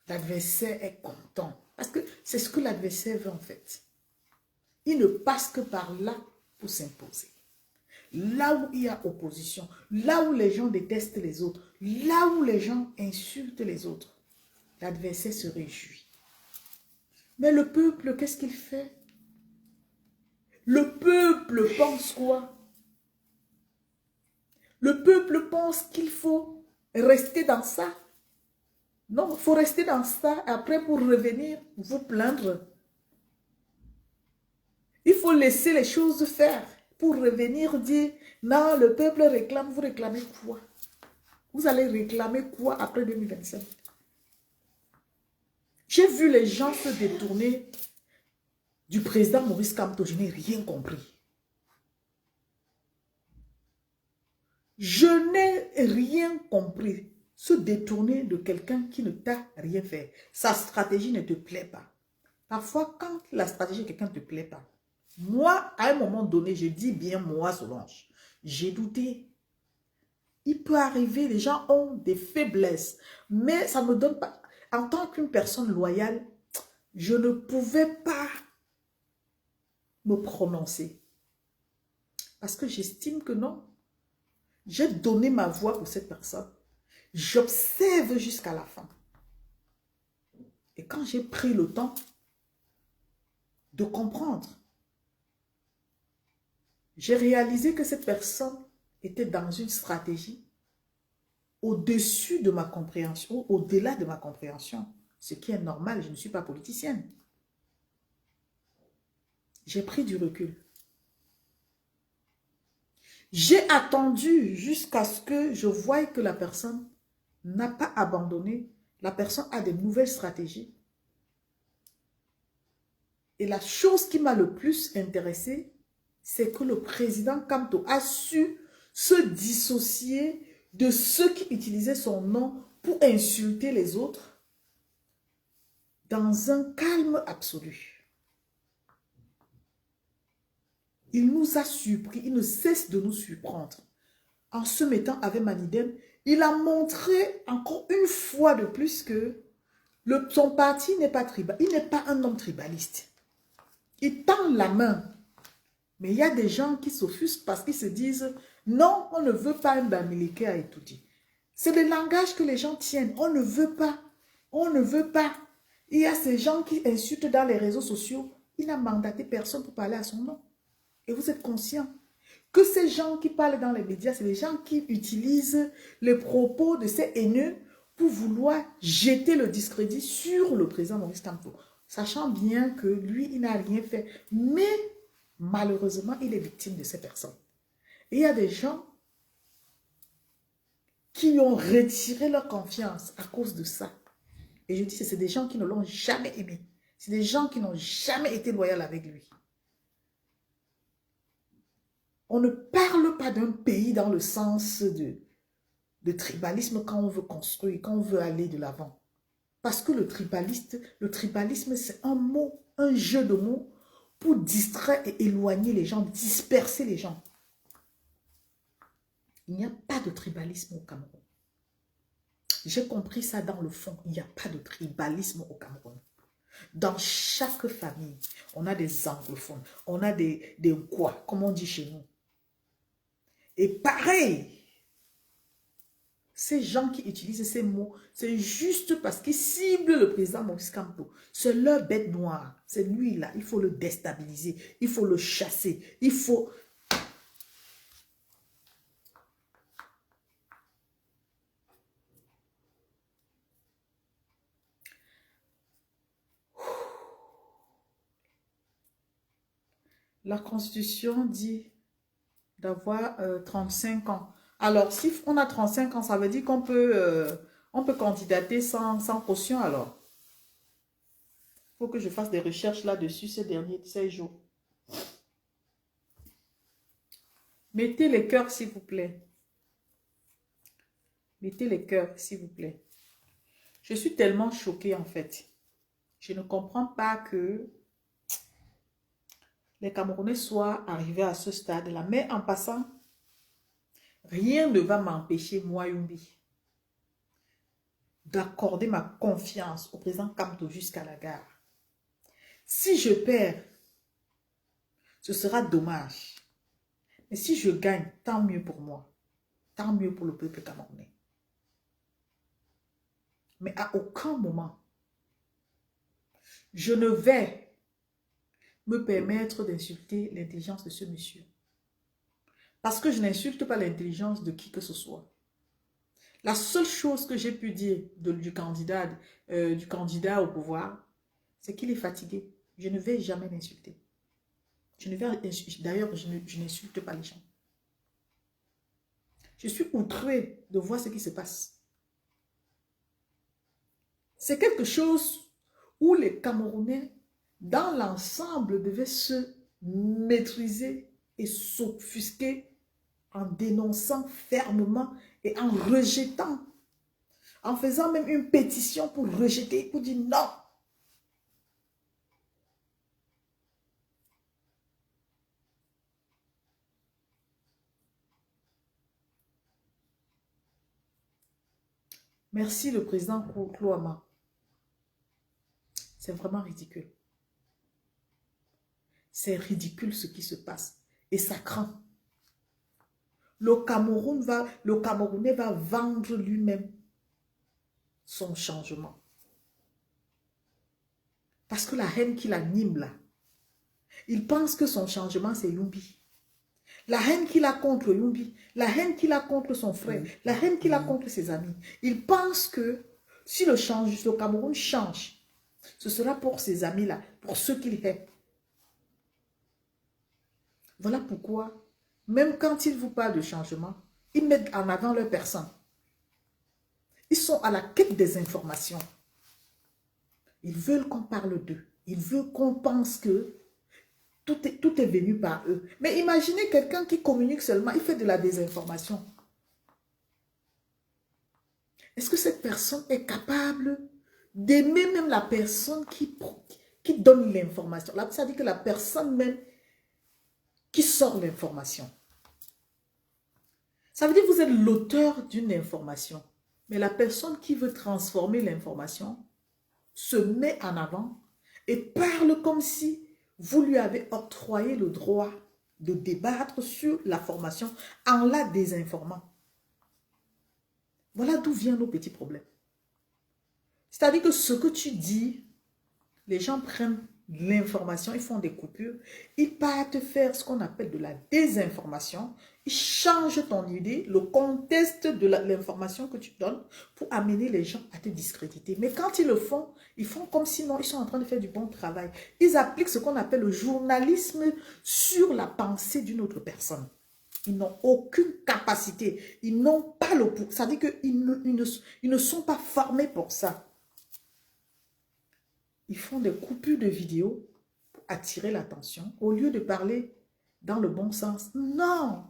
l'adversaire est content. Parce que c'est ce que l'adversaire veut en fait. Il ne passe que par là pour s'imposer. Là où il y a opposition, là où les gens détestent les autres, là où les gens insultent les autres, l'adversaire se réjouit. Mais le peuple, qu'est-ce qu'il fait? Le peuple pense quoi? Le peuple pense qu'il faut rester dans ça. Non, il faut rester dans ça. Après, pour revenir, vous plaindre. Il faut laisser les choses faire. Pour revenir dire, non, le peuple réclame, vous réclamez quoi? Vous allez réclamer quoi après 2025? J'ai vu les gens se détourner du président Maurice Kamto, je n'ai rien compris. Je n'ai rien compris. Se détourner de quelqu'un qui ne t'a rien fait. Sa stratégie ne te plaît pas. Parfois, quand la stratégie de quelqu'un ne te plaît pas, moi, à un moment donné, je dis bien moi, Solange, j'ai douté. Il peut arriver, les gens ont des faiblesses, mais ça ne me donne pas... En tant qu'une personne loyale, je ne pouvais pas me prononcer. Parce que j'estime que non. J'ai donné ma voix pour cette personne. J'observe jusqu'à la fin. Et quand j'ai pris le temps de comprendre, j'ai réalisé que cette personne était dans une stratégie au-dessus de ma compréhension, au-delà de ma compréhension. Ce qui est normal, je ne suis pas politicienne. J'ai pris du recul. J'ai attendu jusqu'à ce que je voie que la personne n'a pas abandonné. La personne a de nouvelles stratégies. Et la chose qui m'a le plus intéressée, c'est que le président Kamto a su se dissocier de ceux qui utilisaient son nom pour insulter les autres dans un calme absolu. Il nous a surpris, il ne cesse de nous surprendre. En se mettant avec Manidem, il a montré encore une fois de plus que son parti n'est pas tribal. Il n'est pas un homme tribaliste. Il tend la main. Mais il y a des gens qui s'offusquent parce qu'ils se disent non, on ne veut pas un Bamileke à Etoudi. C'est le langage que les gens tiennent. On ne veut pas. On ne veut pas. Il y a ces gens qui insultent dans les réseaux sociaux. Il n'a mandaté personne pour parler à son nom. Et vous êtes conscient que ces gens qui parlent dans les médias, c'est les gens qui utilisent les propos de ces haineux pour vouloir jeter le discrédit sur le président Maurice Kamto. Sachant bien que lui, il n'a rien fait. Mais malheureusement, il est victime de ces personnes. Et il y a des gens qui ont retiré leur confiance à cause de ça. Et je dis que c'est des gens qui ne l'ont jamais aimé. C'est des gens qui n'ont jamais été loyaux avec lui. On ne parle pas d'un pays dans le sens de tribalisme quand on veut construire, quand on veut aller de l'avant. Parce que le tribalisme, c'est un mot, un jeu de mots pour distraire et éloigner les gens, disperser les gens. Il n'y a pas de tribalisme au Cameroun. J'ai compris ça dans le fond. Il n'y a pas de tribalisme au Cameroun. Dans chaque famille, on a des anglophones, on a des quoi, comme on dit chez nous. Et pareil, ces gens qui utilisent ces mots, c'est juste parce qu'ils ciblent le président Maurice Kamto. C'est leur bête noire. C'est lui là. Il faut le déstabiliser. Il faut le chasser. Il faut... La Constitution dit d'avoir 35 ans. Alors, si on a 35 ans, ça veut dire on peut candidater sans caution alors. Il faut que je fasse des recherches là-dessus ces jours. Mettez les cœurs, s'il vous plaît. Mettez les cœurs, s'il vous plaît. Je suis tellement choquée, en fait. Je ne comprends pas que les Camerounais soient arrivés à ce stade-là. Mais en passant, rien ne va m'empêcher, moi, Yumbi, d'accorder ma confiance au président Kamto jusqu'à la gare. Si je perds, ce sera dommage. Mais si je gagne, tant mieux pour moi. Tant mieux pour le peuple camerounais. Mais à aucun moment, je ne vais me permettre d'insulter l'intelligence de ce monsieur. Parce que je n'insulte pas l'intelligence de qui que ce soit. La seule chose que j'ai pu dire du candidat au pouvoir, c'est qu'il est fatigué. Je ne vais jamais l'insulter. D'ailleurs, je n'insulte pas les gens. Je suis outrée de voir ce qui se passe. C'est quelque chose où les Camerounais, dans l'ensemble, devaient se maîtriser et s'offusquer en dénonçant fermement et en rejetant, en faisant même une pétition pour rejeter, pour dire non. Merci le président Kouama. C'est vraiment ridicule. C'est ridicule ce qui se passe. Et ça craint. Le Camerounais va vendre lui-même son changement. Parce que la haine qui l'anime là, il pense que son changement c'est Yumbi. La haine qu'il a contre Yumbi, la haine qu'il a contre son frère, la haine qu'il a contre ses amis. Il pense que si le Cameroun change, ce sera pour ses amis là, pour ceux qu'il hait. Voilà pourquoi, même quand ils vous parlent de changement, ils mettent en avant leur personne. Ils sont à la quête des informations. Ils veulent qu'on parle d'eux. Ils veulent qu'on pense que tout est venu par eux. Mais imaginez quelqu'un qui communique seulement, il fait de la désinformation. Est-ce que cette personne est capable d'aimer même la personne qui donne l'information? Là, ça dit que la personne même qui sort l'information. Ça veut dire que vous êtes l'auteur d'une information. Mais la personne qui veut transformer l'information se met en avant et parle comme si vous lui avez octroyé le droit de débattre sur la formation en la désinformant. Voilà d'où viennent nos petits problèmes. C'est-à-dire que ce que tu dis, les gens prennent l'information, ils font des coupures, ils partent faire ce qu'on appelle de la désinformation, ils changent ton idée, le contexte de l'information que tu donnes pour amener les gens à te discréditer. Mais quand ils le font, ils font comme sinon ils sont en train de faire du bon travail. Ils appliquent ce qu'on appelle le journalisme sur la pensée d'une autre personne. Ils n'ont aucune capacité, ils n'ont pas le pouvoir. Ça veut dire qu'ils ne sont pas formés pour ça. Ils font des coupures de vidéos pour attirer l'attention au lieu de parler dans le bon sens. Non!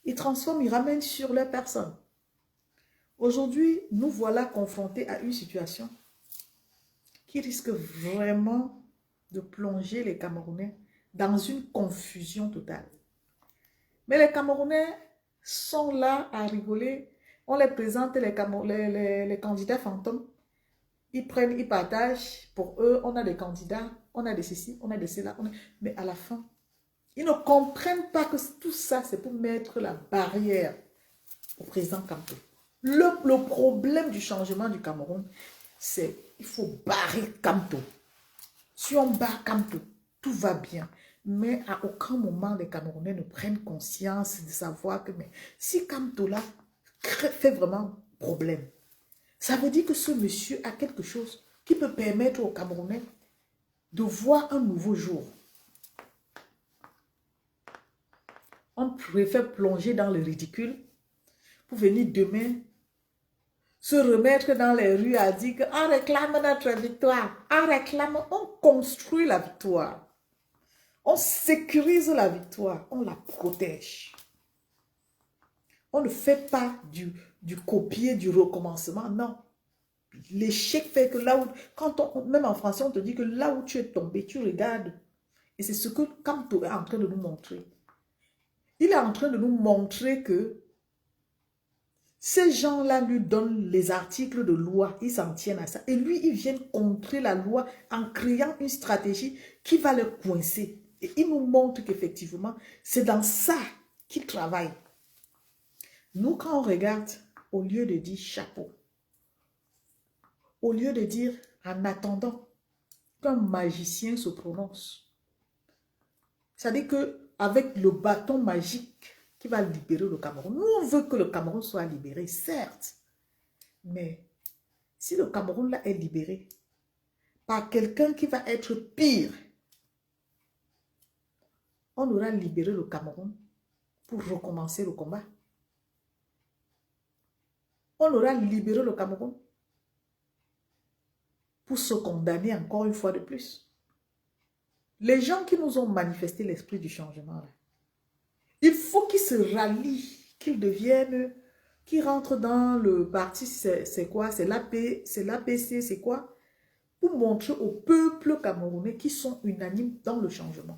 Ils transforment, ils ramènent sur leur personne. Aujourd'hui, nous voilà confrontés à une situation qui risque vraiment de plonger les Camerounais dans une confusion totale. Mais les Camerounais sont là à rigoler. On les présente, les candidats fantômes. Ils prennent, ils partagent. Pour eux, on a des candidats, on a des ceci, on a des cela. Mais à la fin, ils ne comprennent pas que tout ça, c'est pour mettre la barrière au président Kamto. Le problème du changement du Cameroun, c'est qu'il faut barrer Kamto. Si on barre Kamto, tout va bien. Mais à aucun moment, les Camerounais ne prennent conscience de savoir que mais, si Kamto là fait vraiment problème, ça veut dire que ce monsieur a quelque chose qui peut permettre aux Camerounais de voir un nouveau jour. On préfère plonger dans le ridicule pour venir demain se remettre dans les rues à dire qu'on réclame notre victoire. On construit la victoire. On sécurise la victoire. On la protège. On ne fait pas du copier, du recommencement. Non. L'échec fait que là où, même en français, on te dit que là où tu es tombé, tu regardes. Et c'est ce que Kamto est en train de nous montrer. Il est en train de nous montrer que ces gens-là lui donnent les articles de loi, ils s'en tiennent à ça. Et lui, ils viennent contrer la loi en créant une stratégie qui va le coincer. Et il nous montre qu'effectivement, c'est dans ça qu'il travaille. Nous, quand on regarde, au lieu de dire chapeau, au lieu de dire en attendant qu'un magicien se prononce, c'est-à-dire qu'avec le bâton magique qui va libérer le Cameroun, nous on veut que le Cameroun soit libéré, certes, mais si le Cameroun là est libéré par quelqu'un qui va être pire, on aura libéré le Cameroun pour recommencer le combat. On aura libéré le Cameroun pour se condamner encore une fois de plus. Les gens qui nous ont manifesté l'esprit du changement, là, il faut qu'ils se rallient, qu'ils deviennent, qu'ils rentrent dans le parti, c'est quoi? C'est l'APC, c'est quoi? Pour montrer au peuple camerounais qu'ils sont unanimes dans le changement.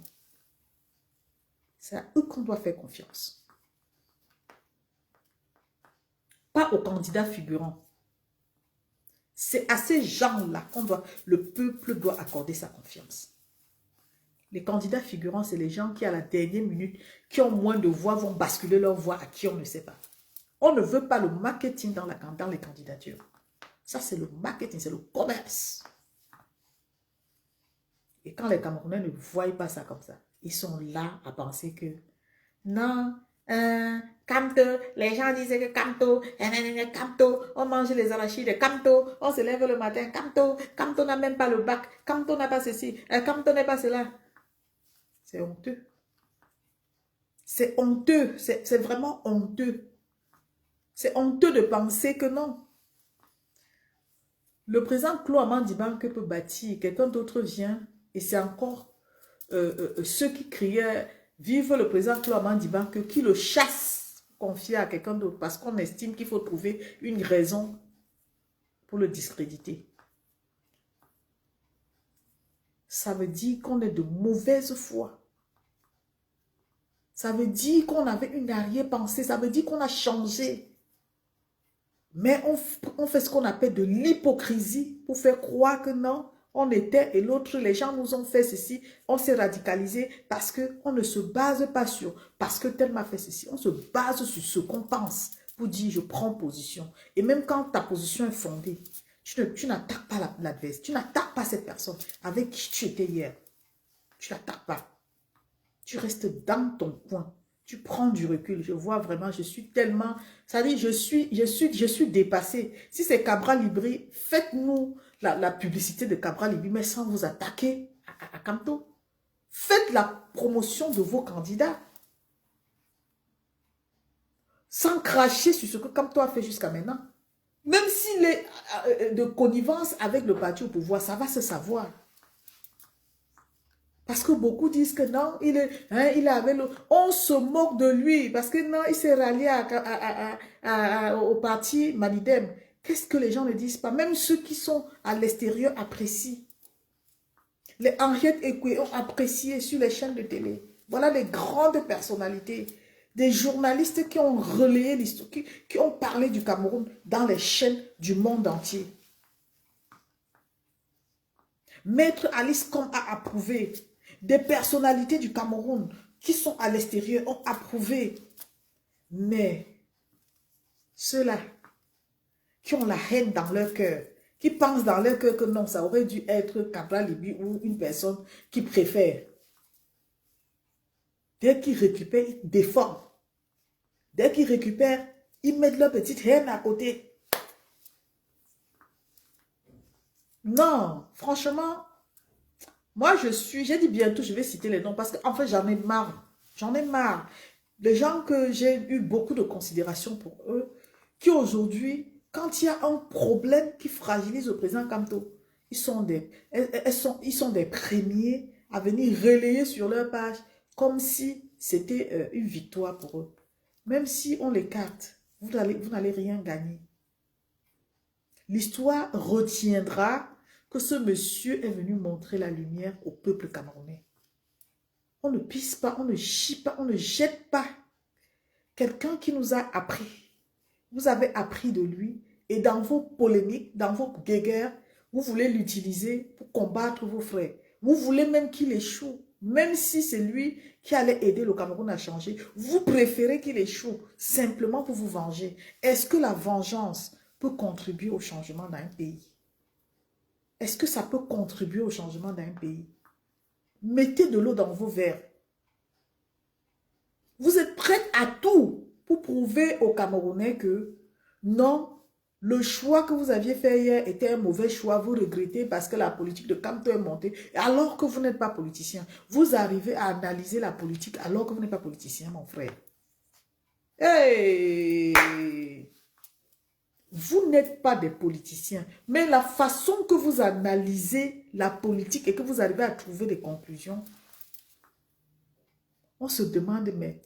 C'est à eux qu'on doit faire confiance. Pas aux candidats figurants. C'est à ces gens-là le peuple doit accorder sa confiance. Les candidats figurants, c'est les gens qui, à la dernière minute, qui ont moins de voix, vont basculer leur voix à qui on ne sait pas. On ne veut pas le marketing dans les candidatures. Ça, c'est le marketing, c'est le commerce. Et quand les Camerounais ne voient pas ça comme ça, ils sont là à penser que non, Camto, les gens disaient que Camto, Camto, on mange les arachides, Camto, on se lève le matin, Camto n'a même pas le bac, Camto n'a pas ceci, Camto n'est pas cela. C'est honteux. C'est honteux, c'est vraiment honteux. C'est honteux de penser que non. Le président Claude Amandiban que peut bâtir, quelqu'un d'autre vient, et c'est encore ceux qui criaient vive le président Claude Amandiban que qui le chasse, confier à quelqu'un d'autre, parce qu'on estime qu'il faut trouver une raison pour le discréditer. Ça veut dire qu'on est de mauvaise foi. Ça veut dire qu'on avait une arrière-pensée, ça veut dire qu'on a changé. Mais on fait ce qu'on appelle de l'hypocrisie pour faire croire que non, on était et l'autre, les gens nous ont fait ceci, on s'est radicalisé parce qu'on ne se base pas sur, parce que tel m'a fait ceci, on se base sur ce qu'on pense pour dire je prends position. Et même quand ta position est fondée, tu n'attaques pas l'adversaire, tu n'attaques pas cette personne avec qui tu étais hier. Tu n'attaques pas. Tu restes dans ton coin. Tu prends du recul. Je vois vraiment, je suis tellement... Ça dit, je suis dépassée. Si c'est Cabral Libri, faites-nous la publicité de Cabral Libri, mais sans vous attaquer à Camto. Faites la promotion de vos candidats. Sans cracher sur ce que Camto a fait jusqu'à maintenant. Même s'il est de connivence avec le parti au pouvoir, ça va se savoir. Parce que beaucoup disent que non, il est avec le... On se moque de lui parce que non, il s'est rallié au parti Manidem. Qu'est-ce que les gens ne disent pas? Même ceux qui sont à l'extérieur apprécient. Les Henriette Ekwe ont apprécié sur les chaînes de télé. Voilà les grandes personnalités. Des journalistes qui ont relayé l'histoire, qui ont parlé du Cameroun dans les chaînes du monde entier. Maître Alice Com a approuvé. Des personnalités du Cameroun qui sont à l'extérieur ont approuvé. Mais ceux-là qui ont la haine dans leur cœur, qui pensent dans leur cœur que non, ça aurait dû être Cabral Libri ou une personne qui préfère. Dès qu'ils récupèrent, ils déforment. Dès qu'ils récupèrent, ils mettent leur petite haine à côté. Non, franchement... Moi, j'ai dit bientôt, je vais citer les noms parce qu'en fait, j'en ai marre. J'en ai marre. Les gens que j'ai eu beaucoup de considération pour eux, qui aujourd'hui, quand il y a un problème qui fragilise le président Camto, ils sont des premiers à venir relayer sur leur page comme si c'était une victoire pour eux. Même si on l'écarte, vous n'allez rien gagner. L'histoire retiendra que ce monsieur est venu montrer la lumière au peuple camerounais. On ne pisse pas, on ne chie pas, on ne jette pas. Quelqu'un qui nous a appris. Vous avez appris de lui et dans vos polémiques, dans vos guéguerres, vous voulez l'utiliser pour combattre vos frères. Vous voulez même qu'il échoue. Même si c'est lui qui allait aider le Cameroun à changer, vous préférez qu'il échoue simplement pour vous venger. Est-ce que la vengeance peut contribuer au changement d'un pays? Est-ce que ça peut contribuer au changement d'un pays? Mettez de l'eau dans vos verres. Vous êtes prêts à tout pour prouver aux Camerounais que non, le choix que vous aviez fait hier était un mauvais choix. Vous regrettez parce que la politique de Camto est montée. Alors que vous n'êtes pas politicien. Vous arrivez à analyser la politique alors que vous n'êtes pas politicien, mon frère. Hey! Vous n'êtes pas des politiciens, mais la façon que vous analysez la politique et que vous arrivez à trouver des conclusions, on se demande, mais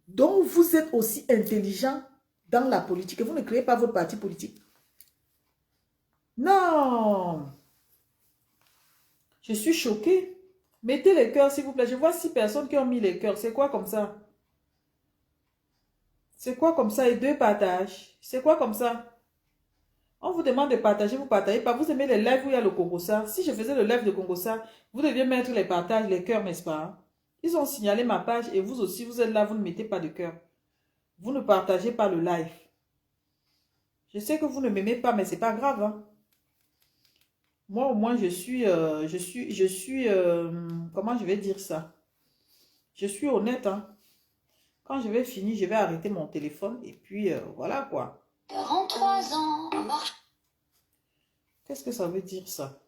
donc vous êtes aussi intelligent dans la politique et vous ne créez pas votre parti politique. Non! Je suis choquée. Mettez les cœurs, s'il vous plaît. Je vois 6 personnes qui ont mis les cœurs. C'est quoi comme ça? C'est quoi comme ça? Et 2 partages. C'est quoi comme ça? On vous demande de partager, vous ne partagez pas. Vous aimez les lives où il y a le Congossa. Si je faisais le live de Congossa, vous deviez mettre les partages, les cœurs, n'est-ce pas? Ils ont signalé ma page et vous aussi, vous êtes là, vous ne mettez pas de cœur. Vous ne partagez pas le live. Je sais que vous ne m'aimez pas, mais ce n'est pas grave. Hein. Moi, au moins, comment je vais dire ça? Je suis honnête. Hein. Quand je vais finir, je vais arrêter mon téléphone et puis voilà quoi. 43 ans, Qu'est-ce que ça veut dire ça?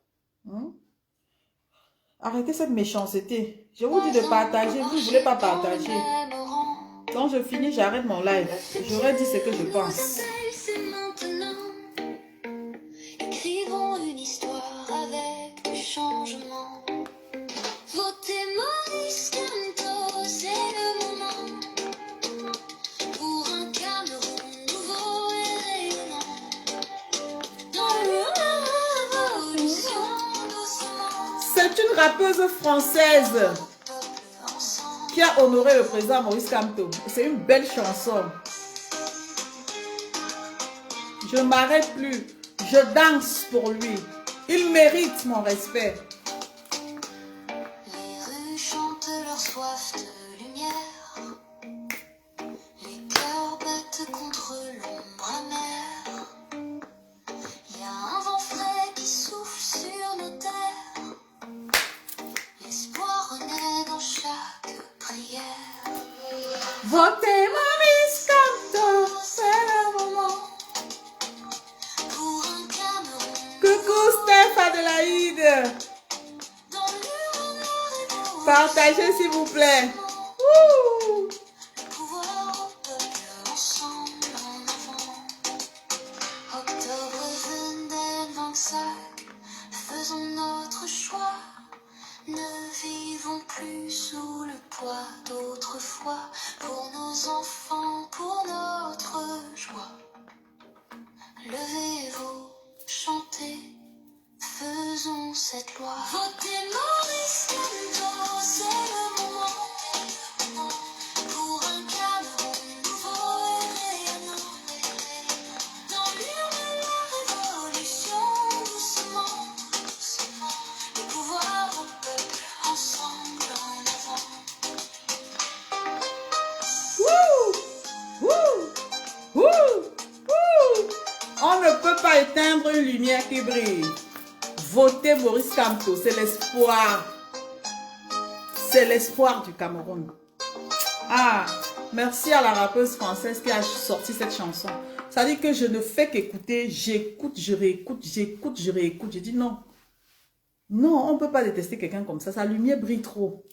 Hein? Arrêtez cette méchanceté. Je vous dis de partager, vous ne voulez pas partager. Quand je finis, j'arrête mon live. J'aurais dit ce que je pense. Écrivons une histoire avec du changement. Votez Maurice Kamto, c'est le moment. Pour un Cameroun nouveau et rayonnant. Dans la révolution doucement. C'est une rappeuse française qui a honoré le président Maurice Kamto. C'est une belle chanson. Je ne m'arrête plus. Je danse pour lui. Il mérite mon respect. Les rues chantent leur soif de lumière. Les cœurs battent contre l'ombre amère. Il y a un vent frais qui souffle sur nos terres. L'espoir renaît dans chaque prière. Votez Maurice Kamto, c'est le moment. Pour un Cameroun Coucou Steph Adelaide. dans l'urne de la révolution. Partagez s'il vous plaît. Wouh. Le pouvoir au peuple ensemble en avant. Octobre 2025, faisons notre choix. Ne vivons plus sous le poids d'autrefois. Pour nos enfants, pour notre joie. Levez-vous, chantez, faisons cette loi. Votez Maurice Kamto, c'est le moment. Pour un Cameroun nouveau et rayonnant. Dans l'urne de la révolution, doucement. Le pouvoir au peuple, ensemble en avant. Wouh. Wouh. Wouh. Wouh. On ne peut pas éteindre une lumière qui brille. Votez Maurice Kamto, c'est l'espoir. C'est l'espoir du Cameroun. Ah, merci à la rappeuse française qui a sorti cette chanson. Ça dit que je ne fais qu'écouter, j'écoute, je réécoute, j'écoute, je réécoute. Je dis non. Non, on ne peut pas détester quelqu'un comme ça. Sa lumière brille trop.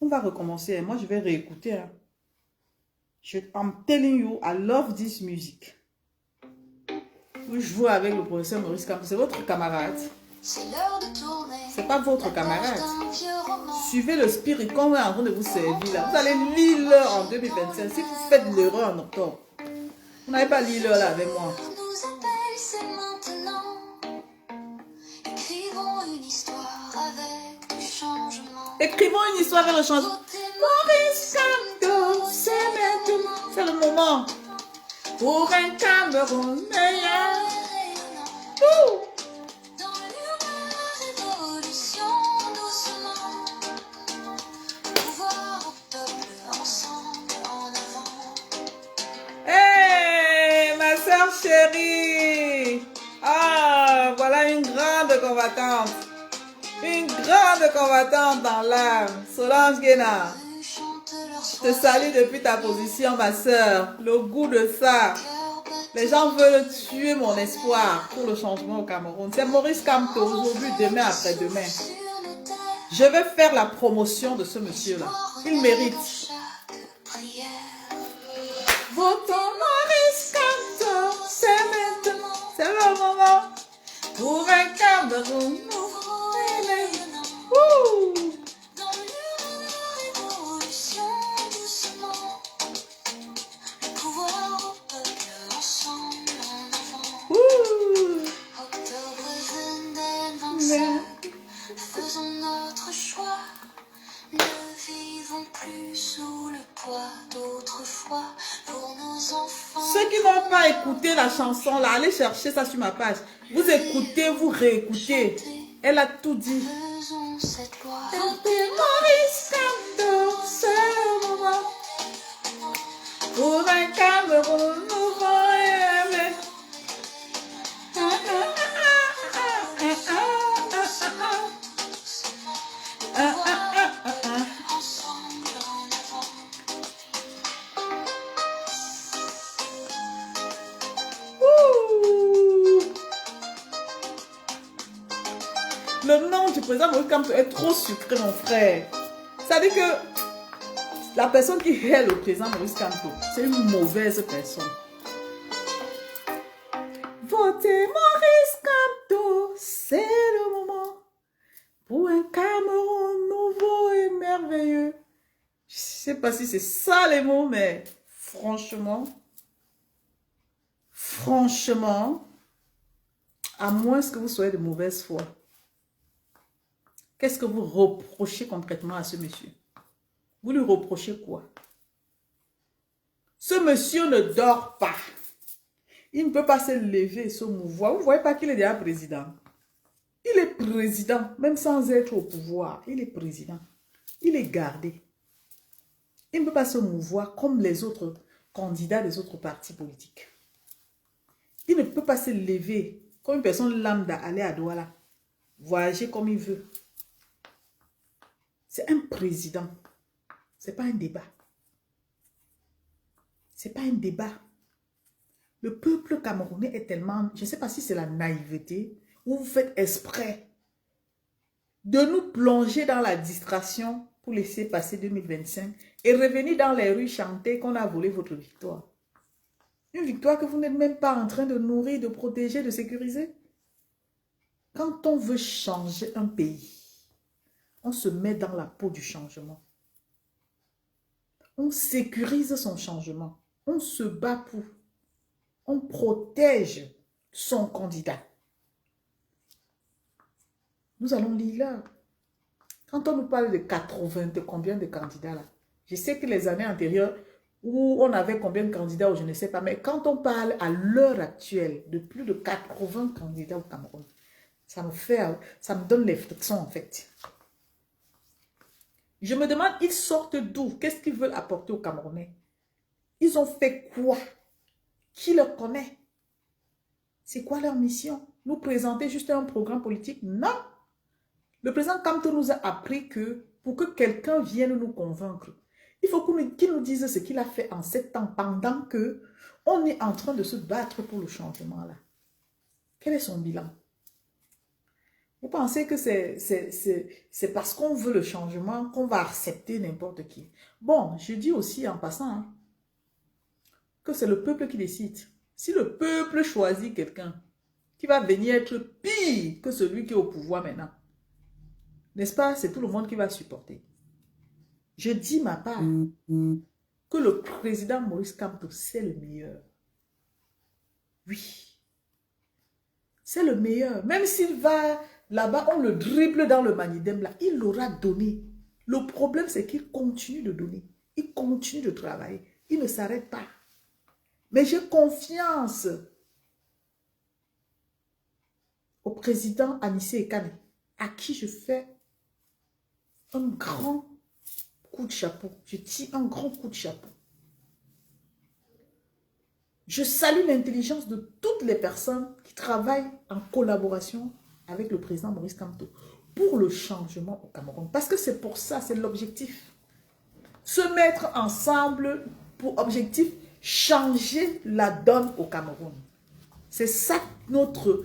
On va recommencer. Moi, je vais réécouter. Hein. I'm telling you, I love this music. Vous jouez avec le professeur Maurice Kamto. C'est votre camarade. C'est l'heure de tourner. C'est pas votre camarade. Un vieux roman. Suivez le spirit qu'on est en train de vous servir là. Vous allez lire l'heure en 2025. Si vous faites l'erreur en octobre, vous n'avez pas lu l'heure là avec moi. Nous appelle, c'est maintenant. Écrivons une histoire avec du changement. Écrivons une histoire avec le changement. Votez Maurice Kamto, c'est maintenant. C'est le moment. Pour un Cameroun meilleur. rayonnant. Ouh. Dans l'urne de la révolution, doucement. Pouvoir au peuple, ensemble en avant. Hey, ma soeur chérie. Ah, voilà une grande combattante. Une grande combattante dans l'âme. Solange Guéna. Rues chantent leur Je te soif. salue depuis ta position, ma soeur. Le goût de ça. Cœur battant. Les gens veulent tuer mon espoir pour le changement au Cameroun. C'est Maurice Kamto aujourd'hui, demain, après-demain. Sur nos terres. Je vais faire la promotion de ce monsieur-là. Il mérite. Chaque prière. Votons Maurice Kamto, c'est maintenant, c'est le moment pour un Cameroun nouveau et rayonnant. Ouh. Dans l'urne de la révolution, doucement. Le pouvoir au peuple, ensemble en avant. Ouh. Octobre 2025, faisons notre choix. Ne vivons plus sous le poids d'autrefois pour nos enfants. Ceux qui n'ont pas écouté la chanson là, allez chercher ça sur ma page. Vous écoutez, vous réécoutez. Elle a tout dit. Faisons cette loi. Maurice Kamto, c'est le moment pour un Cameroun nouveau et aimé. Ensemble en avant. Ouh. Le nom du président Maurice Kamto est trop sucré, mon frère. Ça veut dire que la personne qui est le président Maurice Kamto, c'est une mauvaise personne. Votez Maurice Kamto, c'est le moment pour un Cameroun nouveau et merveilleux. Je sais pas si c'est ça les mots, mais franchement, à moins que vous soyez de mauvaise foi, qu'est-ce que vous reprochez concrètement à ce monsieur? Vous lui reprochez quoi? Ce monsieur ne dort pas. Il ne peut pas se lever et se mouvoir. Vous ne voyez pas qu'il est déjà président. Il est président, même sans être au pouvoir. Il est président. Il est gardé. Il ne peut pas se mouvoir comme les autres candidats des autres partis politiques. Il ne peut pas se lever comme une personne lambda, aller à Douala, voyager comme il veut. C'est un président. Ce n'est pas un débat. Ce n'est pas un débat. Le peuple camerounais est tellement... Je ne sais pas si c'est la naïveté ou vous faites exprès de nous plonger dans la distraction pour laisser passer 2025 et revenir dans les rues chanter qu'on a volé votre victoire. Une victoire que vous n'êtes même pas en train de nourrir, de protéger, de sécuriser. Quand on veut changer un pays, on se met dans la peau du changement. On sécurise son changement. On se bat pour. On protège son candidat. Nous allons lire là. Quand on nous parle de 80, de combien de candidats là? Je sais que les années antérieures, où on avait combien de candidats, ou je ne sais pas, mais quand on parle à l'heure actuelle de plus de 80 candidats au Cameroun, ça me donne les frissons en fait. Je me demande, ils sortent d'où? Qu'est-ce qu'ils veulent apporter aux Camerounais? Ils ont fait quoi? Qui leur connaît? C'est quoi leur mission? Nous présenter juste un programme politique? Non! Le président Kamto nous a appris que pour que quelqu'un vienne nous convaincre, il faut qu'il nous dise ce qu'il a fait en 7 ans pendant que on est en train de se battre pour le changement là. Quel est son bilan? Vous pensez que c'est parce qu'on veut le changement qu'on va accepter n'importe qui? Bon, je dis aussi en passant hein, que c'est le peuple qui décide. Si le peuple choisit quelqu'un qui va venir être pire que celui qui est au pouvoir maintenant, n'est-ce pas? C'est tout le monde qui va supporter. Je dis ma part que le président Maurice Kamto, c'est le meilleur. Oui. C'est le meilleur. Même s'il va là-bas, on le dribble dans le manidem là, il l'aura donné. Le problème, c'est qu'il continue de donner. Il continue de travailler. Il ne s'arrête pas. Mais j'ai confiance au président Anissé Ekane, à qui je fais un grand coup de chapeau. Je tire un grand coup de chapeau. Je salue l'intelligence de toutes les personnes qui travaillent en collaboration avec le président Maurice Kamto pour le changement au Cameroun. Parce que c'est pour ça, c'est l'objectif. Se mettre ensemble pour objectif changer la donne au Cameroun. C'est ça notre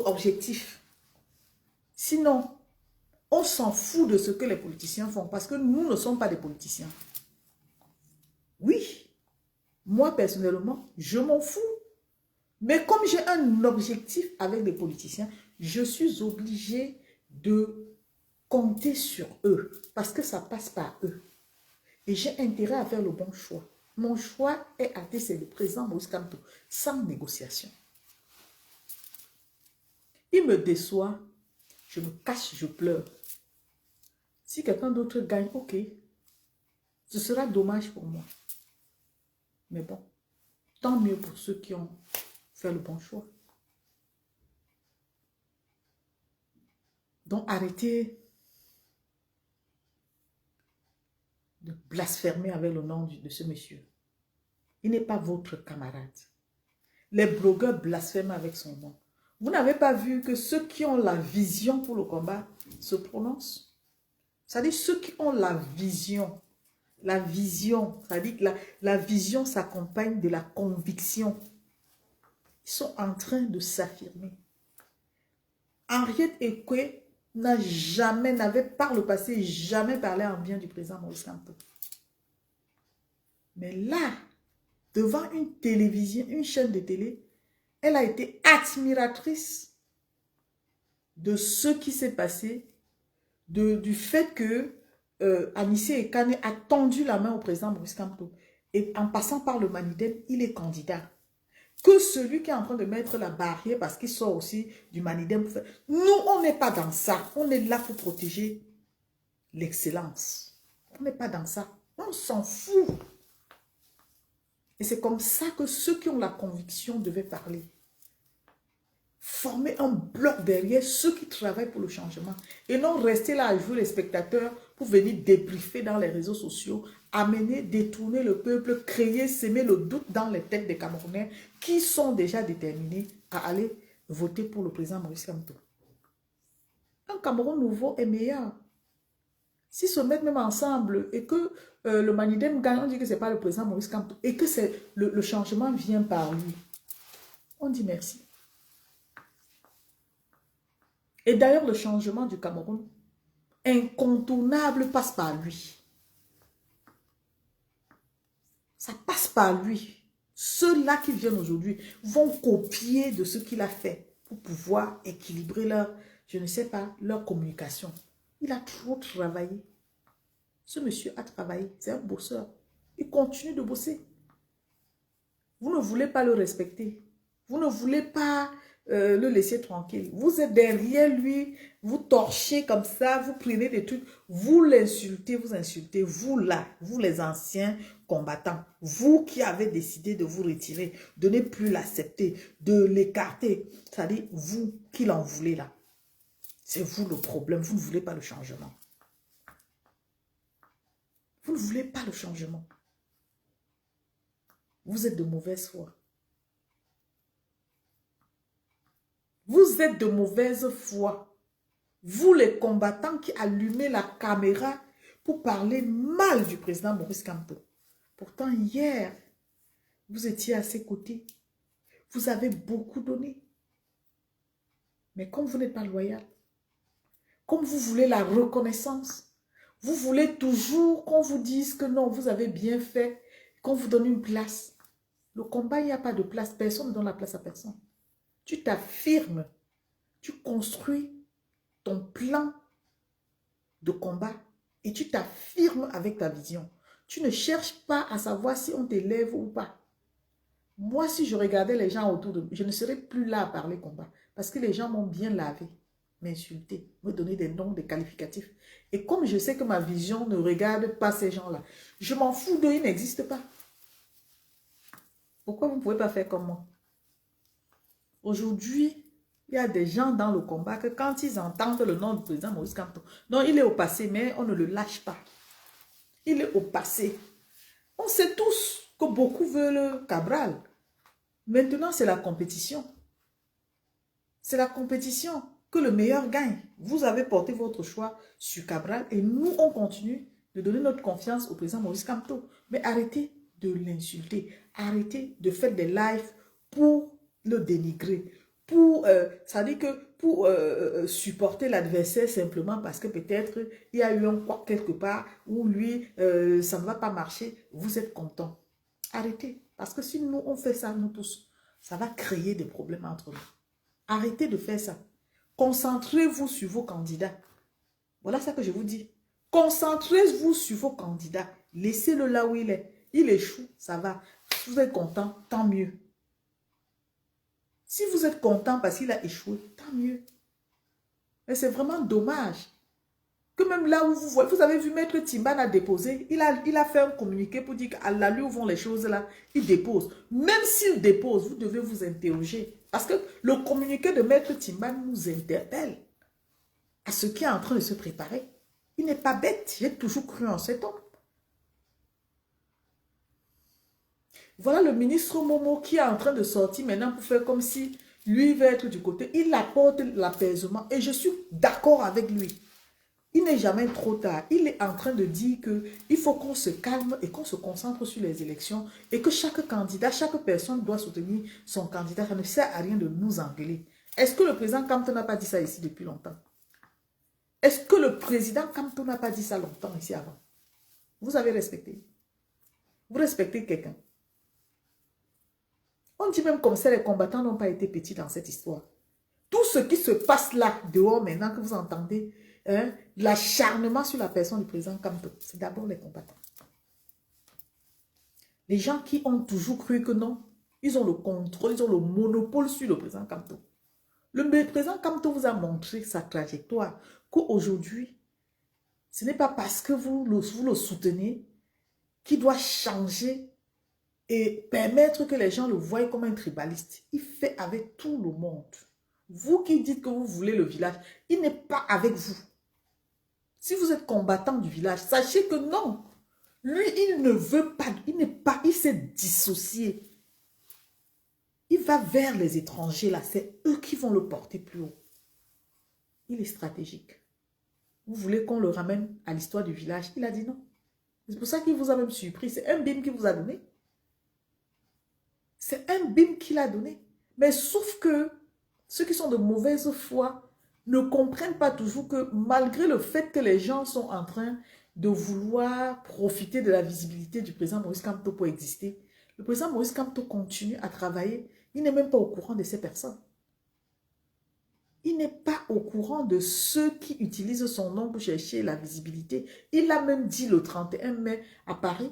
objectif. Sinon, on s'en fout de ce que les politiciens font parce que nous ne sommes pas des politiciens. Oui, moi personnellement, je m'en fous. Mais comme j'ai un objectif avec les politiciens, je suis obligée de compter sur eux parce que ça passe par eux. Et j'ai intérêt à faire le bon choix. Mon choix est arrêté, c'est le président Maurice Kamto, sans négociation. Il me déçoit, je me cache, je pleure. Si quelqu'un d'autre gagne, ok. Ce sera dommage pour moi. Mais bon, tant mieux pour ceux qui ont fait le bon choix. Donc arrêtez de blasphémer avec le nom de ce monsieur. Il n'est pas votre camarade. Les blogueurs blasphèment avec son nom. Vous n'avez pas vu que ceux qui ont la vision pour le combat se prononcent? C'est-à-dire ceux qui ont la vision, c'est-à-dire que la vision s'accompagne de la conviction. Ils sont en train de s'affirmer. Henriette Ekwe n'avait par le passé jamais parlé en bien du président Maurice Kamto. Mais là, devant une télévision, une chaîne de télé, elle a été admiratrice de ce qui s'est passé, du fait que Anissé Ekane a tendu la main au président Maurice Kamto. Et en passant par le Manidem, il est candidat. Que celui qui est en train de mettre la barrière parce qu'il sort aussi du Manidem. Nous, on n'est pas dans ça. On est là pour protéger l'excellence. On n'est pas dans ça. On s'en fout. Et c'est comme ça que ceux qui ont la conviction devaient parler. Former un bloc derrière ceux qui travaillent pour le changement. Et non rester là à jouer les spectateurs pour venir débriefer dans les réseaux sociaux, amener, détourner le peuple, créer, s'aimer le doute dans les têtes des Camerounais qui sont déjà déterminés à aller voter pour le président Maurice Kamto. Un Cameroun nouveau est meilleur. S'ils se mettent même ensemble et que le Manidem gagne, on dit que ce n'est pas le président Maurice Kamto et que le changement vient par lui. On dit merci. Et d'ailleurs, le changement du Cameroun, incontournable, passe par lui. Ça passe par lui. Ceux-là qui viennent aujourd'hui vont copier de ce qu'il a fait pour pouvoir équilibrer leur, je ne sais pas, leur communication. Il a trop travaillé. Ce monsieur a travaillé. C'est un bosseur. Il continue de bosser. Vous ne voulez pas le respecter. Vous ne voulez pas le laisser tranquille. Vous êtes derrière lui, vous torchez comme ça, vous prenez des trucs, vous l'insultez, vous insultez, vous là, vous les anciens combattants, vous qui avez décidé de vous retirer, de ne plus l'accepter, de l'écarter, c'est-à-dire vous qui l'en voulez là. C'est vous le problème, vous ne voulez pas le changement. Vous ne voulez pas le changement. Vous êtes de mauvaise foi. Vous êtes de mauvaise foi. Vous les combattants qui allumez la caméra pour parler mal du président Maurice Kamto. Pourtant hier, vous étiez à ses côtés. Vous avez beaucoup donné. Mais comme vous n'êtes pas loyal, comme vous voulez la reconnaissance, vous voulez toujours qu'on vous dise que non, vous avez bien fait, qu'on vous donne une place. Le combat, il n'y a pas de place. Personne ne donne la place à personne. Tu t'affirmes, tu construis ton plan de combat et tu t'affirmes avec ta vision. Tu ne cherches pas à savoir si on t'élève ou pas. Moi, si je regardais les gens autour de moi, je ne serais plus là à parler combat parce que les gens m'ont bien lavé, m'insulter, me donner des noms, des qualificatifs. Et comme je sais que ma vision ne regarde pas ces gens-là, je m'en fous d'eux, ils n'existent pas. Pourquoi vous ne pouvez pas faire comme moi? Aujourd'hui, il y a des gens dans le combat que quand ils entendent le nom du président Maurice Kamto, non, il est au passé, mais on ne le lâche pas. Il est au passé. On sait tous que beaucoup veulent Cabral. Maintenant, c'est la compétition. C'est la compétition que le meilleur gagne. Vous avez porté votre choix sur Cabral et nous, on continue de donner notre confiance au président Maurice Kamto. Mais arrêtez de l'insulter. Arrêtez de faire des lives pour le dénigrer. Ça dit que pour supporter l'adversaire simplement parce que peut-être il y a eu un quoi quelque part où lui, ça ne va pas marcher. Vous êtes content. Arrêtez. Parce que si nous, on fait ça, nous tous, ça va créer des problèmes entre nous. Arrêtez de faire ça. Concentrez-vous sur vos candidats. Voilà ça que je vous dis. Concentrez-vous sur vos candidats. Laissez-le là où il est. Il échoue, ça va. Si vous êtes content, tant mieux. Si vous êtes content parce qu'il a échoué, tant mieux. Mais c'est vraiment dommage Que même là où vous voyez, vous avez vu Maître Timban a déposé, il a fait un communiqué pour dire qu'à la lui où vont les choses là, il dépose. Même s'il dépose, vous devez vous interroger. Parce que le communiqué de Maître Timban nous interpelle à ce qui est en train de se préparer. Il n'est pas bête, j'ai toujours cru en cet homme. Voilà le ministre Momo qui est en train de sortir maintenant pour faire comme si lui veut être du côté. Il apporte l'apaisement et je suis d'accord avec lui. Il n'est jamais trop tard. Il est en train de dire qu'il faut qu'on se calme et qu'on se concentre sur les élections et que chaque candidat, chaque personne doit soutenir son candidat. Ça ne sert à rien de nous engueuler. Est-ce que le président Kamto n'a pas dit ça ici depuis longtemps? Est-ce que le président Kamto n'a pas dit ça longtemps ici avant? Vous avez respecté. Vous respectez quelqu'un. On dit même comme ça, les combattants n'ont pas été petits dans cette histoire. Tout ce qui se passe là, dehors maintenant que vous entendez, hein, l'acharnement sur la personne du président Kamto, c'est d'abord les combattants. Les gens qui ont toujours cru que non, ils ont le contrôle, ils ont le monopole sur le président Kamto. Le président Kamto vous a montré sa trajectoire, qu'aujourd'hui, ce n'est pas parce que vous le soutenez qu'il doit changer et permettre que les gens le voient comme un tribaliste. Il fait avec tout le monde. Vous qui dites que vous voulez le village, il n'est pas avec vous. Si vous êtes combattant du village, sachez que non. Lui, il ne veut pas, il s'est dissocié. Il va vers les étrangers là, c'est eux qui vont le porter plus haut. Il est stratégique. Vous voulez qu'on le ramène à l'histoire du village? Il a dit non. C'est pour ça qu'il vous a même surpris. C'est un bim qu'il vous a donné. C'est un bim qu'il a donné. Mais sauf que ceux qui sont de mauvaise foi ne comprennent pas toujours que malgré le fait que les gens sont en train de vouloir profiter de la visibilité du président Maurice Kamto pour exister, le président Maurice Kamto continue à travailler. Il n'est même pas au courant de ces personnes. Il n'est pas au courant de ceux qui utilisent son nom pour chercher la visibilité. Il a même dit le 31 mai à Paris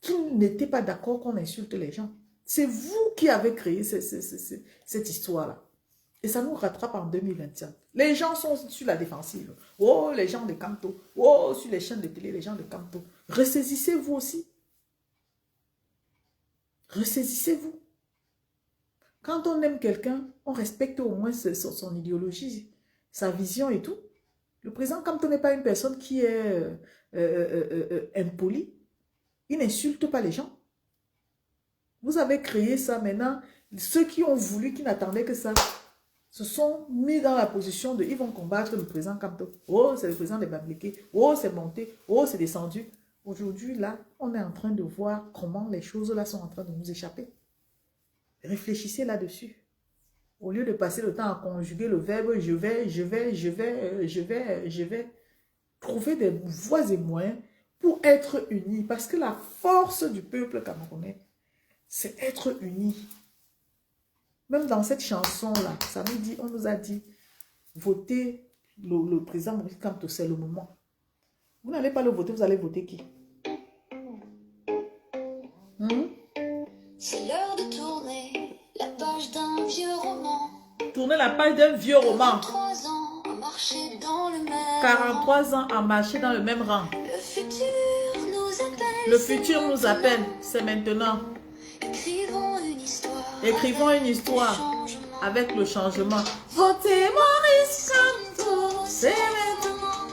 qu'il n'était pas d'accord qu'on insulte les gens. C'est vous qui avez créé cette histoire-là. Et ça nous rattrape en 2021. Les gens sont sur la défensive. Oh, les gens de Kamto. Oh, sur les chaînes de télé, les gens de Kamto. Ressaisissez-vous aussi. Ressaisissez-vous. Quand on aime quelqu'un, on respecte au moins son idéologie, sa vision et tout. Le président Kamto n'est pas une personne qui est impolie. Il n'insulte pas les gens. Vous avez créé ça maintenant. Ceux qui ont voulu, qui n'attendaient que ça, se sont mis dans la position de, ils vont combattre le président Kamto. Oh, c'est le président des Bamlékés. Oh, c'est monté. Oh, c'est descendu. Aujourd'hui, là, on est en train de voir comment les choses là sont en train de nous échapper. Réfléchissez là-dessus. Au lieu de passer le temps à conjuguer le verbe je vais, trouver des voies et moyens pour être unis. Parce que la force du peuple camerounais, c'est être unis. Même dans cette chanson-là, ça nous dit, on nous a dit, votez le président Maurice Kamto, c'est le moment. Vous n'allez pas le voter, vous allez voter qui? C'est l'heure de tourner la page d'un vieux roman. Tourner la page d'un vieux roman. 43 ans à marcher dans le même 43 ans à marcher dans le même rang. Le futur nous appelle. Le futur nous appelle, c'est maintenant. Écrivons une histoire. Écrivons une histoire Changement. avec le changement. Votez Maurice Kamto, c'est maintenant.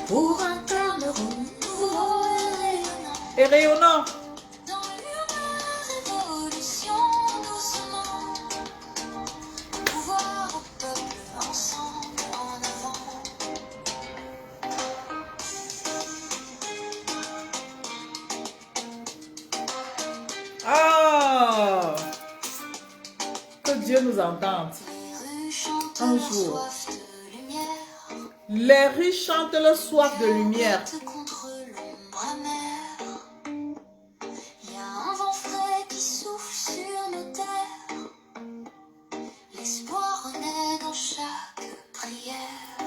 Pour un Cameroun nouveau et rayonnant. Et rayonnant. Dans l'urne révolution doucement. Pouvoir au peuple ensemble en avant. Ah! Que Dieu nous entende. Les rues chantent Un leur jour. soif de lumière. Les riches chantent leur soif de lumière. Lutte contre l'ombre amère. Il y a un vent frais qui souffle sur nos terres. L'espoir renaît dans chaque prière.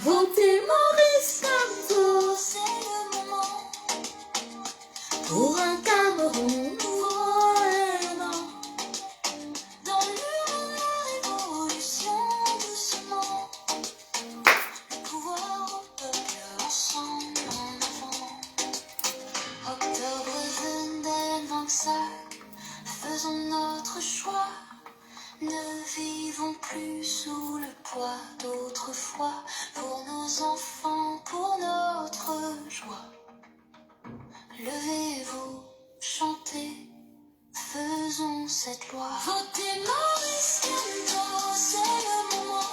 Votez Maurice Kamto C'est le moment pour un Cameroun nouveau et rayonnant. dans l'urne révolution doucement. Le pouvoir toi, pour nos enfants, pour notre joie. Levez-vous, chantez, faisons cette loi. Votez Maurice Kamto, c'est le moment.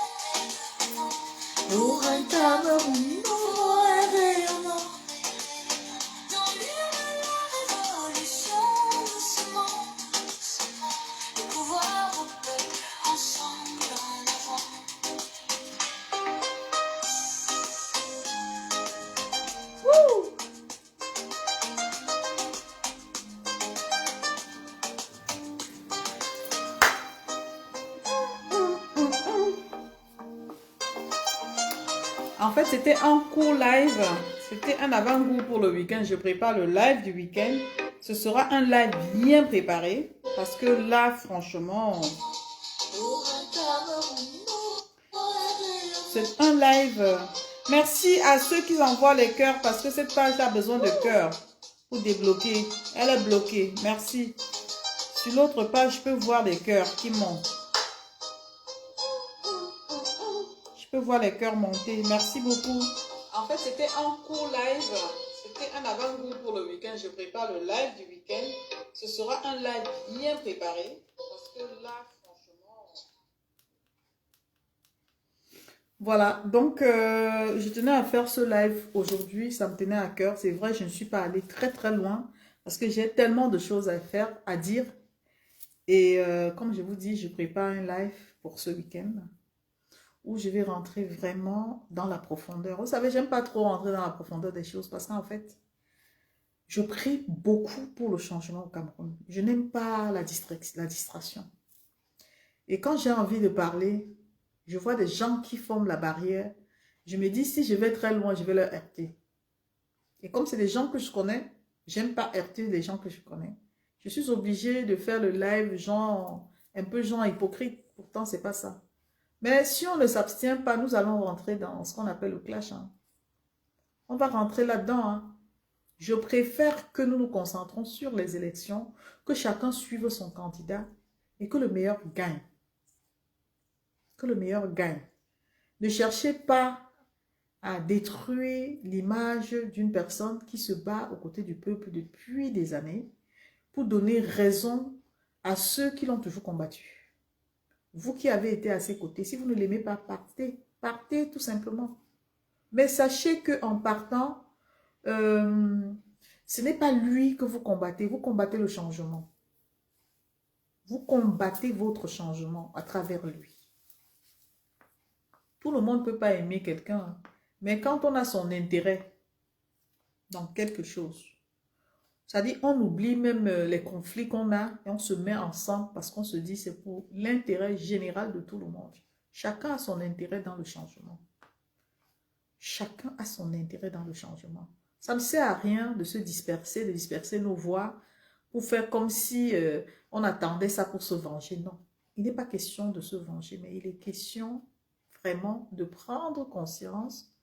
Pour un Cameroun nouveau et rayonnant. Dans l'urne la révolution, nous semons le pouvoir au peuple, ensemble en avant. Wouh! En fait, c'était un court live. C'était un avant-goût pour le week-end. Je prépare le live du week-end. Ce sera un live bien préparé. Parce que là, franchement, c'est un live. Merci à ceux qui envoient les cœurs parce que cette page a besoin de cœurs pour débloquer. Elle est bloquée. Merci. Sur l'autre page, je peux voir les cœurs qui montent. Je peux voir les cœurs monter. Merci beaucoup. En fait, c'était un court live. C'était un avant-goût pour le week-end. Je prépare le live du week-end. Ce sera un live bien préparé. Parce que là, franchement... Voilà. Donc, je tenais à faire ce live aujourd'hui. Ça me tenait à cœur. C'est vrai, je ne suis pas allée très très loin. Parce que j'ai tellement de choses à faire, à dire. Et comme je vous dis, je prépare un live pour ce week-end où je vais rentrer vraiment dans la profondeur. Vous savez, j'aime pas trop rentrer dans la profondeur des choses parce qu'en fait, je prie beaucoup pour le changement au Cameroun. Je n'aime pas la distraction. Et quand j'ai envie de parler, je vois des gens qui forment la barrière. Je me dis, si je vais très loin, je vais leur heurter. Et comme c'est des gens que je connais, j'aime pas heurter les gens que je connais. Je suis obligée de faire le live genre, un peu genre hypocrite. Pourtant, c'est pas ça. Mais si on ne s'abstient pas, nous allons rentrer dans ce qu'on appelle le clash. Hein. On va rentrer là-dedans. Hein. Je préfère que nous nous concentrons sur les élections, que chacun suive son candidat et que le meilleur gagne. Que le meilleur gagne. Ne cherchez pas à détruire l'image d'une personne qui se bat aux côtés du peuple depuis des années pour donner raison à ceux qui l'ont toujours combattu. Vous qui avez été à ses côtés, si vous ne l'aimez pas, partez. Partez tout simplement. Mais sachez qu'en partant, ce n'est pas lui que vous combattez le changement. Vous combattez votre changement à travers lui. Tout le monde ne peut pas aimer quelqu'un, hein. Mais quand on a son intérêt dans quelque chose, c'est-à-dire on oublie même les conflits qu'on a et on se met ensemble parce qu'on se dit c'est pour l'intérêt général de tout le monde. Chacun a son intérêt dans le changement. Chacun a son intérêt dans le changement. Ça ne sert à rien de se disperser, de disperser nos voix pour faire comme si on attendait ça pour se venger. Non, il n'est pas question de se venger, mais il est question vraiment de prendre conscience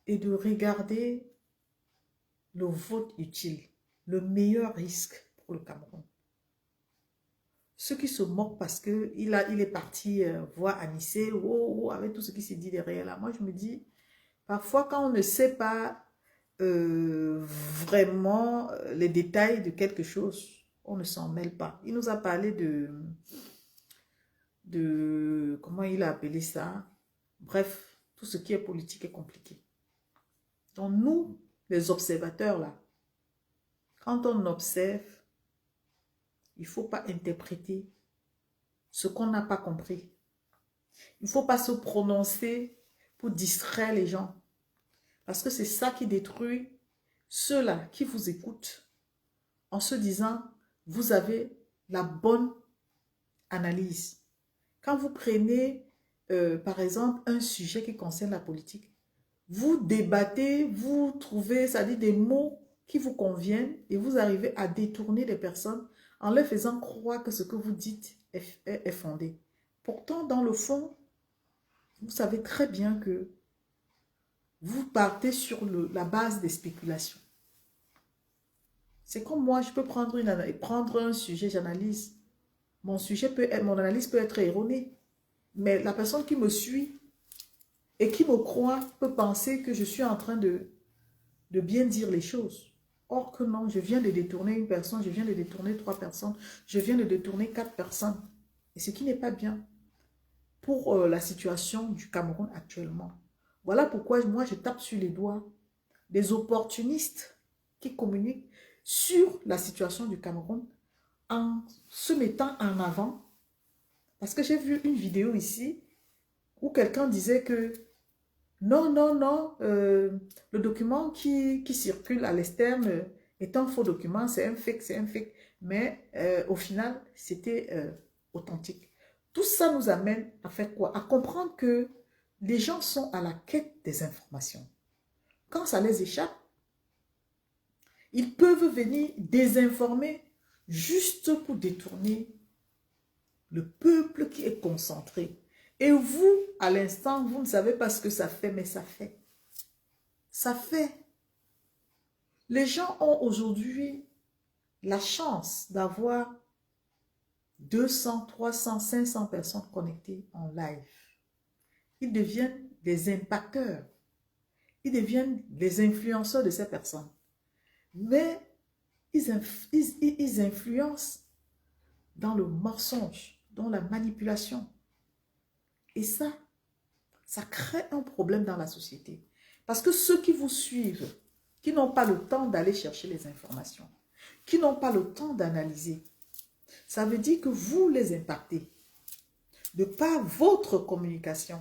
et de regarder le vote utile. Le meilleur risque pour le Cameroun. Ceux qui se moquent parce qu'il est parti voir Anissé, avec tout ce qui s'est dit derrière là. Moi, je me dis, parfois, quand on ne sait pas vraiment les détails de quelque chose, on ne s'en mêle pas. Il nous a parlé de comment il a appelé ça. Bref, tout ce qui est politique est compliqué. Donc, nous, les observateurs là, quand on observe, il ne faut pas interpréter ce qu'on n'a pas compris. Il ne faut pas se prononcer pour distraire les gens. Parce que c'est ça qui détruit ceux-là qui vous écoutent en se disant, vous avez la bonne analyse. Quand vous prenez, par exemple, un sujet qui concerne la politique, vous débattez, vous trouvez, c'est-à-dire des mots qui vous conviennent et vous arrivez à détourner les personnes en leur faisant croire que ce que vous dites est fondé. Pourtant, dans le fond, vous savez très bien que vous partez sur la base des spéculations. C'est comme moi, je peux prendre un sujet, j'analyse. Mon analyse peut être erronée. Mais la personne qui me suit Et qui me croit peut penser que je suis en train de bien dire les choses. Or que non, je viens de détourner une personne, je viens de détourner 3 personnes, je viens de détourner 4 personnes. Et ce qui n'est pas bien pour la situation du Cameroun actuellement. Voilà pourquoi moi je tape sur les doigts des opportunistes qui communiquent sur la situation du Cameroun en se mettant en avant. Parce que j'ai vu une vidéo ici où quelqu'un disait que non, non, non, le document qui circule à l'externe est un faux document, c'est un fake, c'est un fake. Mais au final, c'était authentique. Tout ça nous amène à faire quoi? À comprendre que les gens sont à la quête des informations. Quand ça les échappe, ils peuvent venir désinformer juste pour détourner le peuple qui est concentré. Et vous, à l'instant, vous ne savez pas ce que ça fait, mais ça fait. Ça fait. Les gens ont aujourd'hui la chance d'avoir 200, 300, 500 personnes connectées en live. Ils deviennent des impacteurs. Ils deviennent des influenceurs de ces personnes. Mais ils influencent dans le mensonge, dans la manipulation. Et ça crée un problème dans la société. Parce que ceux qui vous suivent, qui n'ont pas le temps d'aller chercher les informations, qui n'ont pas le temps d'analyser, ça veut dire que vous les impactez de par votre communication.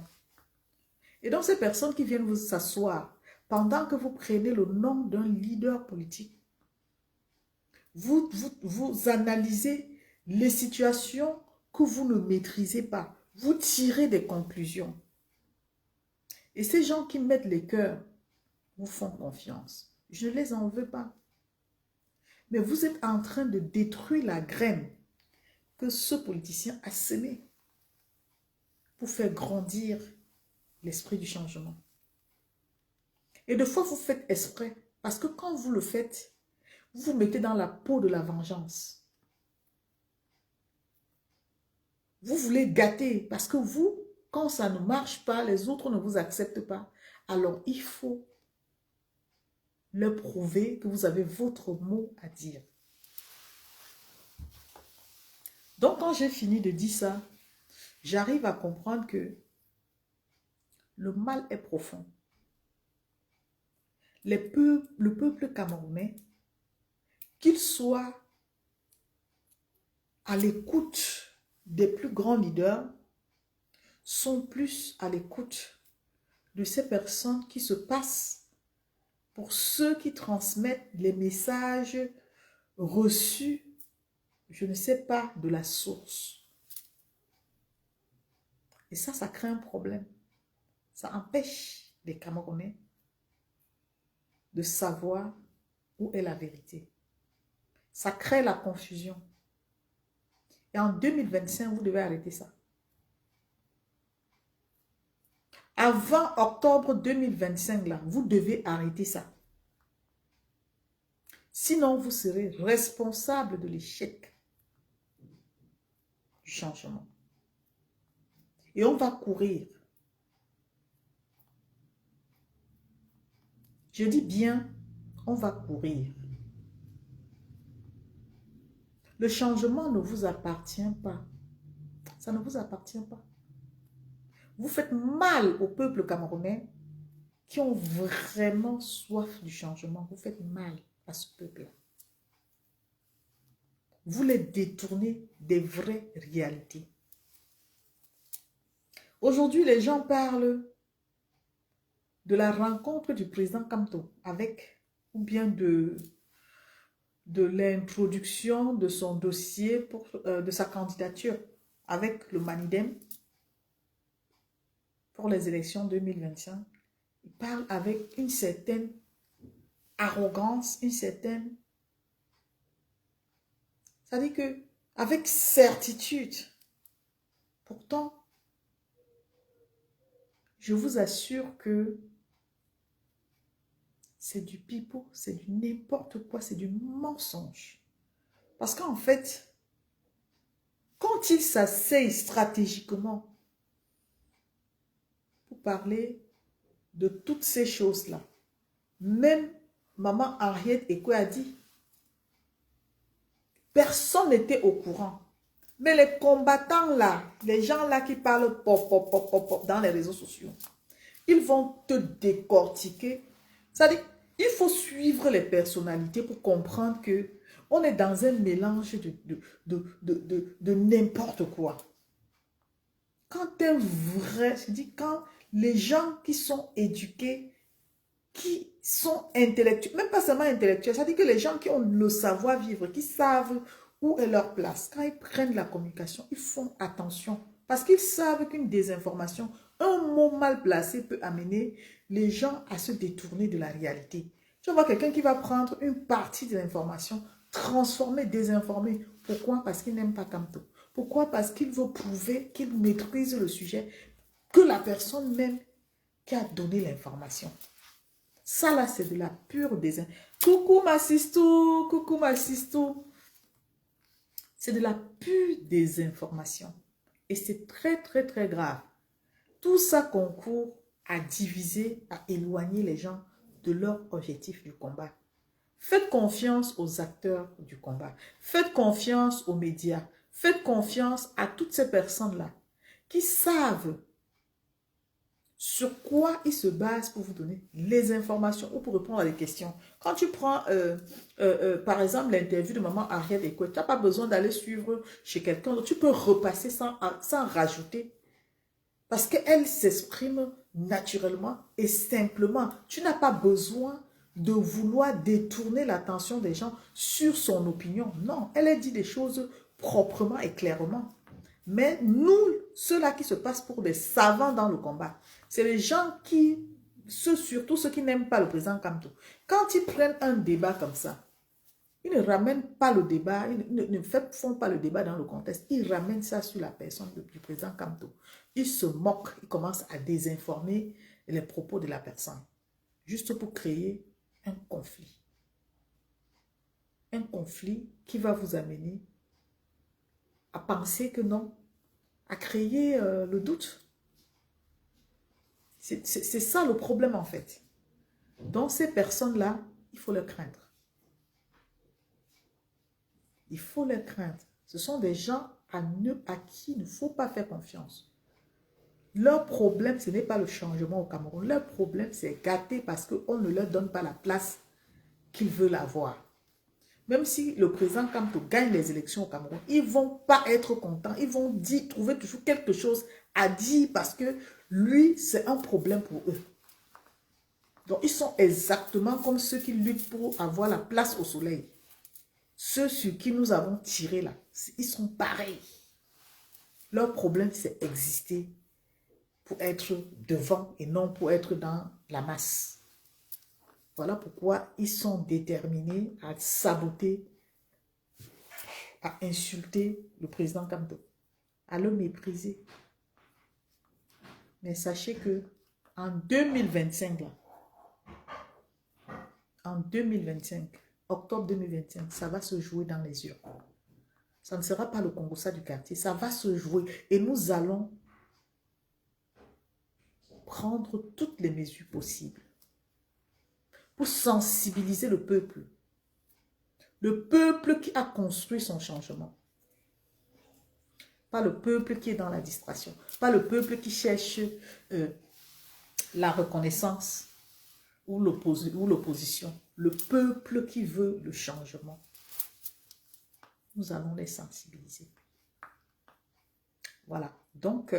Et donc ces personnes qui viennent vous s'asseoir, pendant que vous prenez le nom d'un leader politique, vous analysez les situations que vous ne maîtrisez pas. Vous tirez des conclusions. Et ces gens qui mettent les cœurs vous font confiance. Je ne les en veux pas. Mais vous êtes en train de détruire la graine que ce politicien a semée pour faire grandir l'esprit du changement. Et des fois, vous faites exprès. Parce que quand vous le faites, vous vous mettez dans la peau de la vengeance. Vous voulez gâter. Parce que vous, quand ça ne marche pas, les autres ne vous acceptent pas. Alors, il faut leur prouver que vous avez votre mot à dire. Donc, quand j'ai fini de dire ça, j'arrive à comprendre que le mal est profond. Le peuple camerounais, qu'il soit à l'écoute des plus grands leaders, sont plus à l'écoute de ces personnes qui se passent pour ceux qui transmettent les messages reçus, je ne sais pas, de la source. Et ça crée un problème. Ça empêche les Camerounais de savoir où est la vérité. Ça crée la confusion. Et en 2025, vous devez arrêter ça. Avant octobre 2025, là, vous devez arrêter ça. Sinon, vous serez responsable de l'échec du changement. Et on va courir. Je dis bien, on va courir. Le changement ne vous appartient pas. Ça ne vous appartient pas. Vous faites mal au peuple camerounais qui ont vraiment soif du changement. Vous faites mal à ce peuple-là. Vous les détournez des vraies réalités. Aujourd'hui, les gens parlent de la rencontre du président Kamto avec, ou bien de l'introduction de son dossier, de sa candidature avec le Manidem pour les élections 2025. Il parle avec une certaine arrogance, une certaine... C'est-à-dire que, avec certitude, pourtant, je vous assure que c'est du pipeau, c'est du n'importe quoi, c'est du mensonge. Parce qu'en fait, quand il s'asseye stratégiquement pour parler de toutes ces choses-là. Même maman Henriette Ekwe a dit, personne n'était au courant. Mais les combattants là, les gens là qui parlent pop, pop, pop, pop, pop dans les réseaux sociaux, ils vont te décortiquer. C'est-à-dire, il faut suivre les personnalités pour comprendre que on est dans un mélange de n'importe quoi. Quand un vrai, je dis quand les gens qui sont éduqués, qui sont intellectuels, même pas seulement intellectuels, c'est-à-dire que les gens qui ont le savoir-vivre, qui savent où est leur place, quand ils prennent la communication, ils font attention. Parce qu'ils savent qu'une désinformation, un mot mal placé peut amener les gens à se détourner de la réalité. Tu vois quelqu'un qui va prendre une partie de l'information, transformer, désinformer. Pourquoi? Parce qu'il n'aime pas Kamto. Pourquoi? Parce qu'il veut prouver qu'il maîtrise le sujet, que la personne même qui a donné l'information. Ça là, c'est de la pure désinformation. Coucou ma sistou, coucou ma sistou. C'est de la pure désinformation. Et c'est très, très, très grave. Tout ça concourt à diviser, à éloigner les gens de leur objectif du combat. Faites confiance aux acteurs du combat. Faites confiance aux médias. Faites confiance à toutes ces personnes-là qui savent sur quoi ils se basent pour vous donner les informations ou pour répondre à des questions. Quand tu prends, par exemple, l'interview de maman Henriette Ekwe, tu n'as pas besoin d'aller suivre chez quelqu'un d'autre. Tu peux repasser sans rajouter. Parce qu'elle s'exprime naturellement et simplement. Tu n'as pas besoin de vouloir détourner l'attention des gens sur son opinion. Non, elle a dit des choses proprement et clairement. Mais nous, ceux-là qui se passent pour des savants dans le combat, c'est les gens qui, surtout ceux qui n'aiment pas le président Kamto. Quand ils prennent un débat comme ça, ils ne ramènent pas le débat, ils ne font pas le débat dans le contexte, ils ramènent ça sur la personne du président Kamto. Ils se moquent, ils commencent à désinformer les propos de la personne, juste pour créer un conflit. Un conflit qui va vous amener à penser que non, à créer le doute. C'est ça le problème en fait. Donc ces personnes-là, il faut les craindre. Il faut les craindre. Ce sont des gens à qui il ne faut pas faire confiance. Leur problème, ce n'est pas le changement au Cameroun. Leur problème, c'est gâter parce qu'on ne leur donne pas la place qu'ils veulent avoir. Même si le président Kamto gagne les élections au Cameroun, ils ne vont pas être contents. Ils vont trouver toujours quelque chose à dire parce que lui, c'est un problème pour eux. Donc, ils sont exactement comme ceux qui luttent pour avoir la place au soleil. Ceux sur qui nous avons tiré là, ils sont pareils. Leur problème, c'est exister pour être devant et non pour être dans la masse. Voilà pourquoi ils sont déterminés à saboter, à insulter le président Kamto, à le mépriser. Mais sachez que en 2025, là, en 2025, octobre 2025, ça va se jouer dans les urnes. Ça ne sera pas le Congossa du quartier, ça va se jouer. Et nous allons prendre toutes les mesures possibles pour sensibiliser le peuple. Le peuple qui a construit son changement. Pas le peuple qui est dans la distraction. Pas le peuple qui cherche la reconnaissance ou l'opposition. Le peuple qui veut le changement. Nous allons les sensibiliser. Voilà. Donc,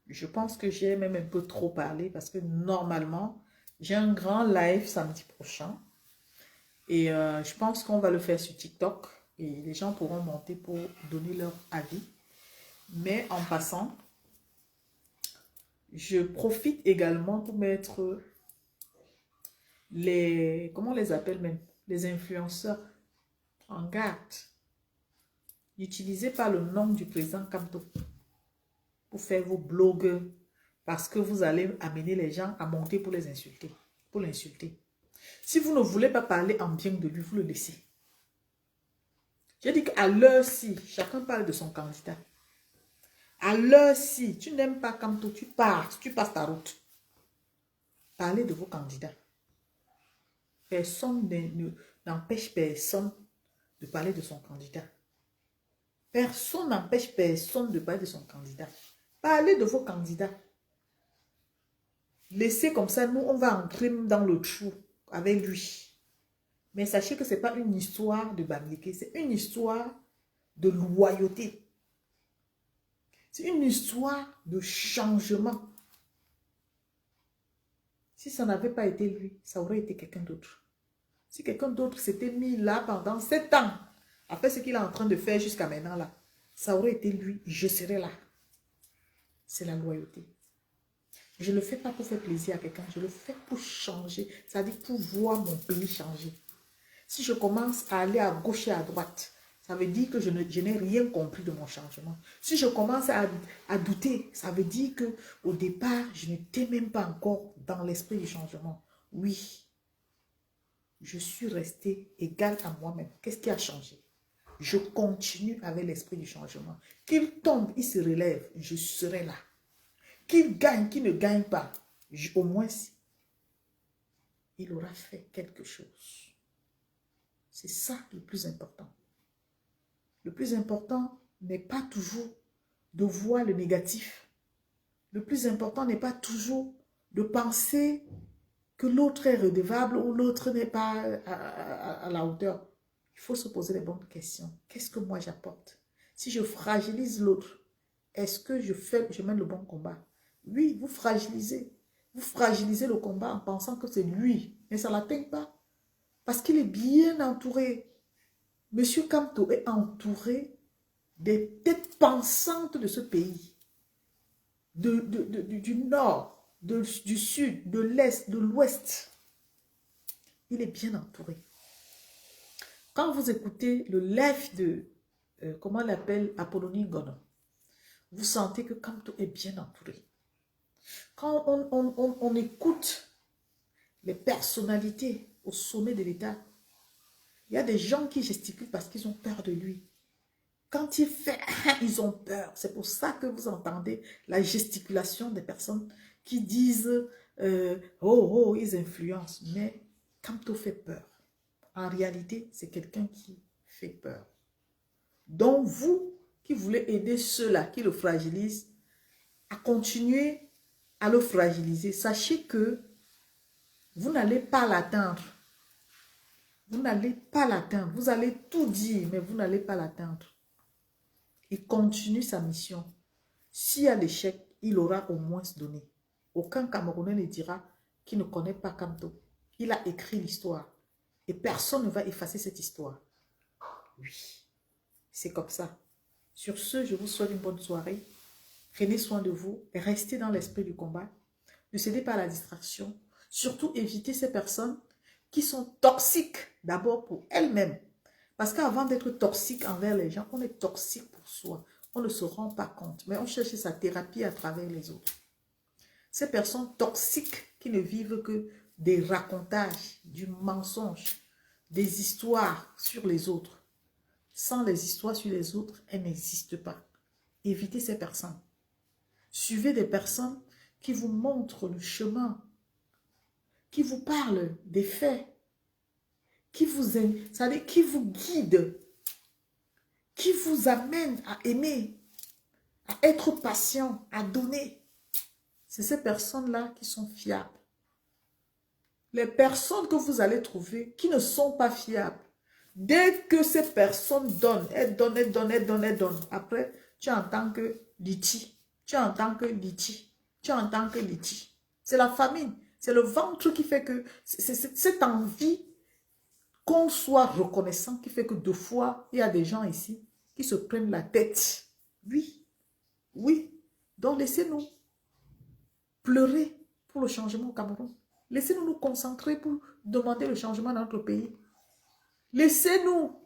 je pense que j'ai même un peu trop parlé parce que normalement, j'ai un grand live samedi prochain. Et je pense qu'on va le faire sur TikTok. Et les gens pourront monter pour donner leur avis. Mais en passant, je profite également pour mettre les... Comment on les appelle même? Les influenceurs en garde. N'utilisez pas le nom du président Kamto pour faire vos blogs parce que vous allez amener les gens à monter pour les insulter. Pour l'insulter. Si vous ne voulez pas parler en bien de lui, vous le laissez. J'ai dit qu'à l'heure-ci, chacun parle de son candidat. À l'heure-ci, tu n'aimes pas Kamto, tu pars, tu passes ta route. Parlez de vos candidats. Personne n'empêche personne de parler de son candidat. Personne n'empêche personne de parler de son candidat. Parlez de vos candidats. Laissez comme ça, nous, on va entrer dans le trou avec lui. Mais sachez que ce n'est pas une histoire de Bamileke, c'est une histoire de loyauté. C'est une histoire de changement. Si ça n'avait pas été lui, ça aurait été quelqu'un d'autre. Si quelqu'un d'autre s'était mis là pendant 7 ans, a fait ce qu'il est en train de faire jusqu'à maintenant là, ça aurait été lui, je serais là. C'est la loyauté. Je ne le fais pas pour faire plaisir à quelqu'un, je le fais pour changer, c'est-à-dire pour voir mon pays changer. Si je commence à aller à gauche et à droite, ça veut dire que je n'ai rien compris de mon changement. Si je commence à douter, ça veut dire qu'au départ, je n'étais même pas encore dans l'esprit du changement. Oui, je suis restée égale à moi-même. Qu'est-ce qui a changé? Je continue avec l'esprit du changement. Qu'il tombe, il se relève, je serai là. Qu'il gagne, qu'il ne gagne pas, au moins il aura fait quelque chose. C'est ça le plus important. Le plus important n'est pas toujours de voir le négatif. Le plus important n'est pas toujours de penser que l'autre est redevable ou l'autre n'est pas à la hauteur. Il faut se poser les bonnes questions. Qu'est-ce que moi j'apporte? Si je fragilise l'autre, est-ce que je mène le bon combat? Oui, vous fragilisez. Vous fragilisez le combat en pensant que c'est lui. Mais ça ne l'atteint pas. Parce qu'il est bien entouré. Monsieur Kamto est entouré des têtes pensantes de ce pays. Du nord, du sud, de l'est, de l'ouest. Il est bien entouré. Quand vous écoutez le live de, comment on l'appelle, Apollonie Gono, vous sentez que Kamto est bien entouré. Quand on écoute les personnalités au sommet de l'État, il y a des gens qui gesticulent parce qu'ils ont peur de lui. Quand il fait, ils ont peur. C'est pour ça que vous entendez la gesticulation des personnes qui disent oh, ils influencent. Mais Kamto fait peur. En réalité, c'est quelqu'un qui fait peur. Donc, vous qui voulez aider ceux-là qui le fragilisent à continuer à le fragiliser, sachez que vous n'allez pas l'atteindre. Vous n'allez pas l'atteindre. Vous allez tout dire, mais vous n'allez pas l'atteindre. Il continue sa mission. S'il y a l'échec, il aura au moins donné. Aucun Camerounais ne dira qu'il ne connaît pas Kamto. Il a écrit l'histoire. Et personne ne va effacer cette histoire. Oui, c'est comme ça. Sur ce, je vous souhaite une bonne soirée. Prenez soin de vous. Restez dans l'esprit du combat. Ne cédez pas à la distraction. Surtout, évitez ces personnes qui sont toxiques d'abord pour elles-mêmes. Parce qu'avant d'être toxique envers les gens, on est toxique pour soi. On ne se rend pas compte, mais on cherche sa thérapie à travers les autres. Ces personnes toxiques qui ne vivent que des racontages, du mensonge, des histoires sur les autres. Sans les histoires sur les autres, elles n'existent pas. Évitez ces personnes. Suivez des personnes qui vous montrent le chemin, qui vous parlent des faits, qui vous guide, qui vous amène à aimer, à être patient, à donner. C'est ces personnes-là qui sont fiables. Les personnes que vous allez trouver qui ne sont pas fiables, dès que ces personnes donnent, elles donnent, elles donnent, elles donnent, elles donnent. Après, tu entends que liti, tu entends que liti, tu entends que liti. C'est la famine, c'est le ventre qui fait que, c'est cette envie qu'on soit reconnaissant qui fait que 2 fois, il y a des gens ici qui se prennent la tête. Oui, oui. Donc laissez-nous pleurer pour le changement au Cameroun. Laissez-nous nous concentrer pour demander le changement dans notre pays. Laissez-nous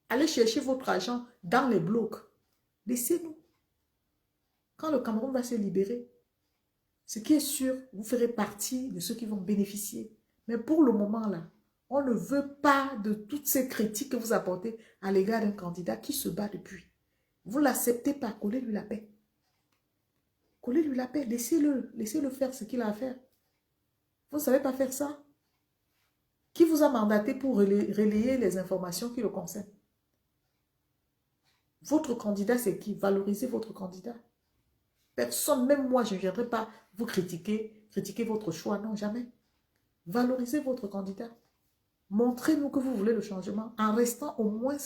aller chercher votre argent dans les blocs. Laissez-nous. Quand le Cameroun va se libérer, ce qui est sûr, vous ferez partie de ceux qui vont bénéficier. Mais pour le moment là, on ne veut pas de toutes ces critiques que vous apportez à l'égard d'un candidat qui se bat depuis. Vous ne l'acceptez pas, collez-lui la paix. Collez-lui la paix, laissez-le faire ce qu'il a à faire. Vous ne savez pas faire ça? Qui vous a mandaté pour relayer les informations qui le concernent? Votre candidat, c'est qui? Valorisez votre candidat. Personne, même moi, je ne viendrai pas vous critiquer votre choix. Non, jamais. Valorisez votre candidat. Montrez-nous que vous voulez le changement en restant au moins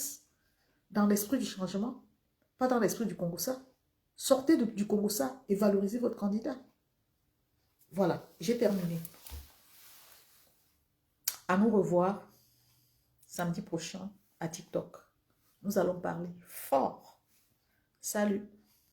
dans l'esprit du changement, pas dans l'esprit du Congossa. Sortez du Congossa et valorisez votre candidat. Voilà, j'ai terminé. À nous revoir samedi prochain à TikTok. Nous allons parler fort. Salut.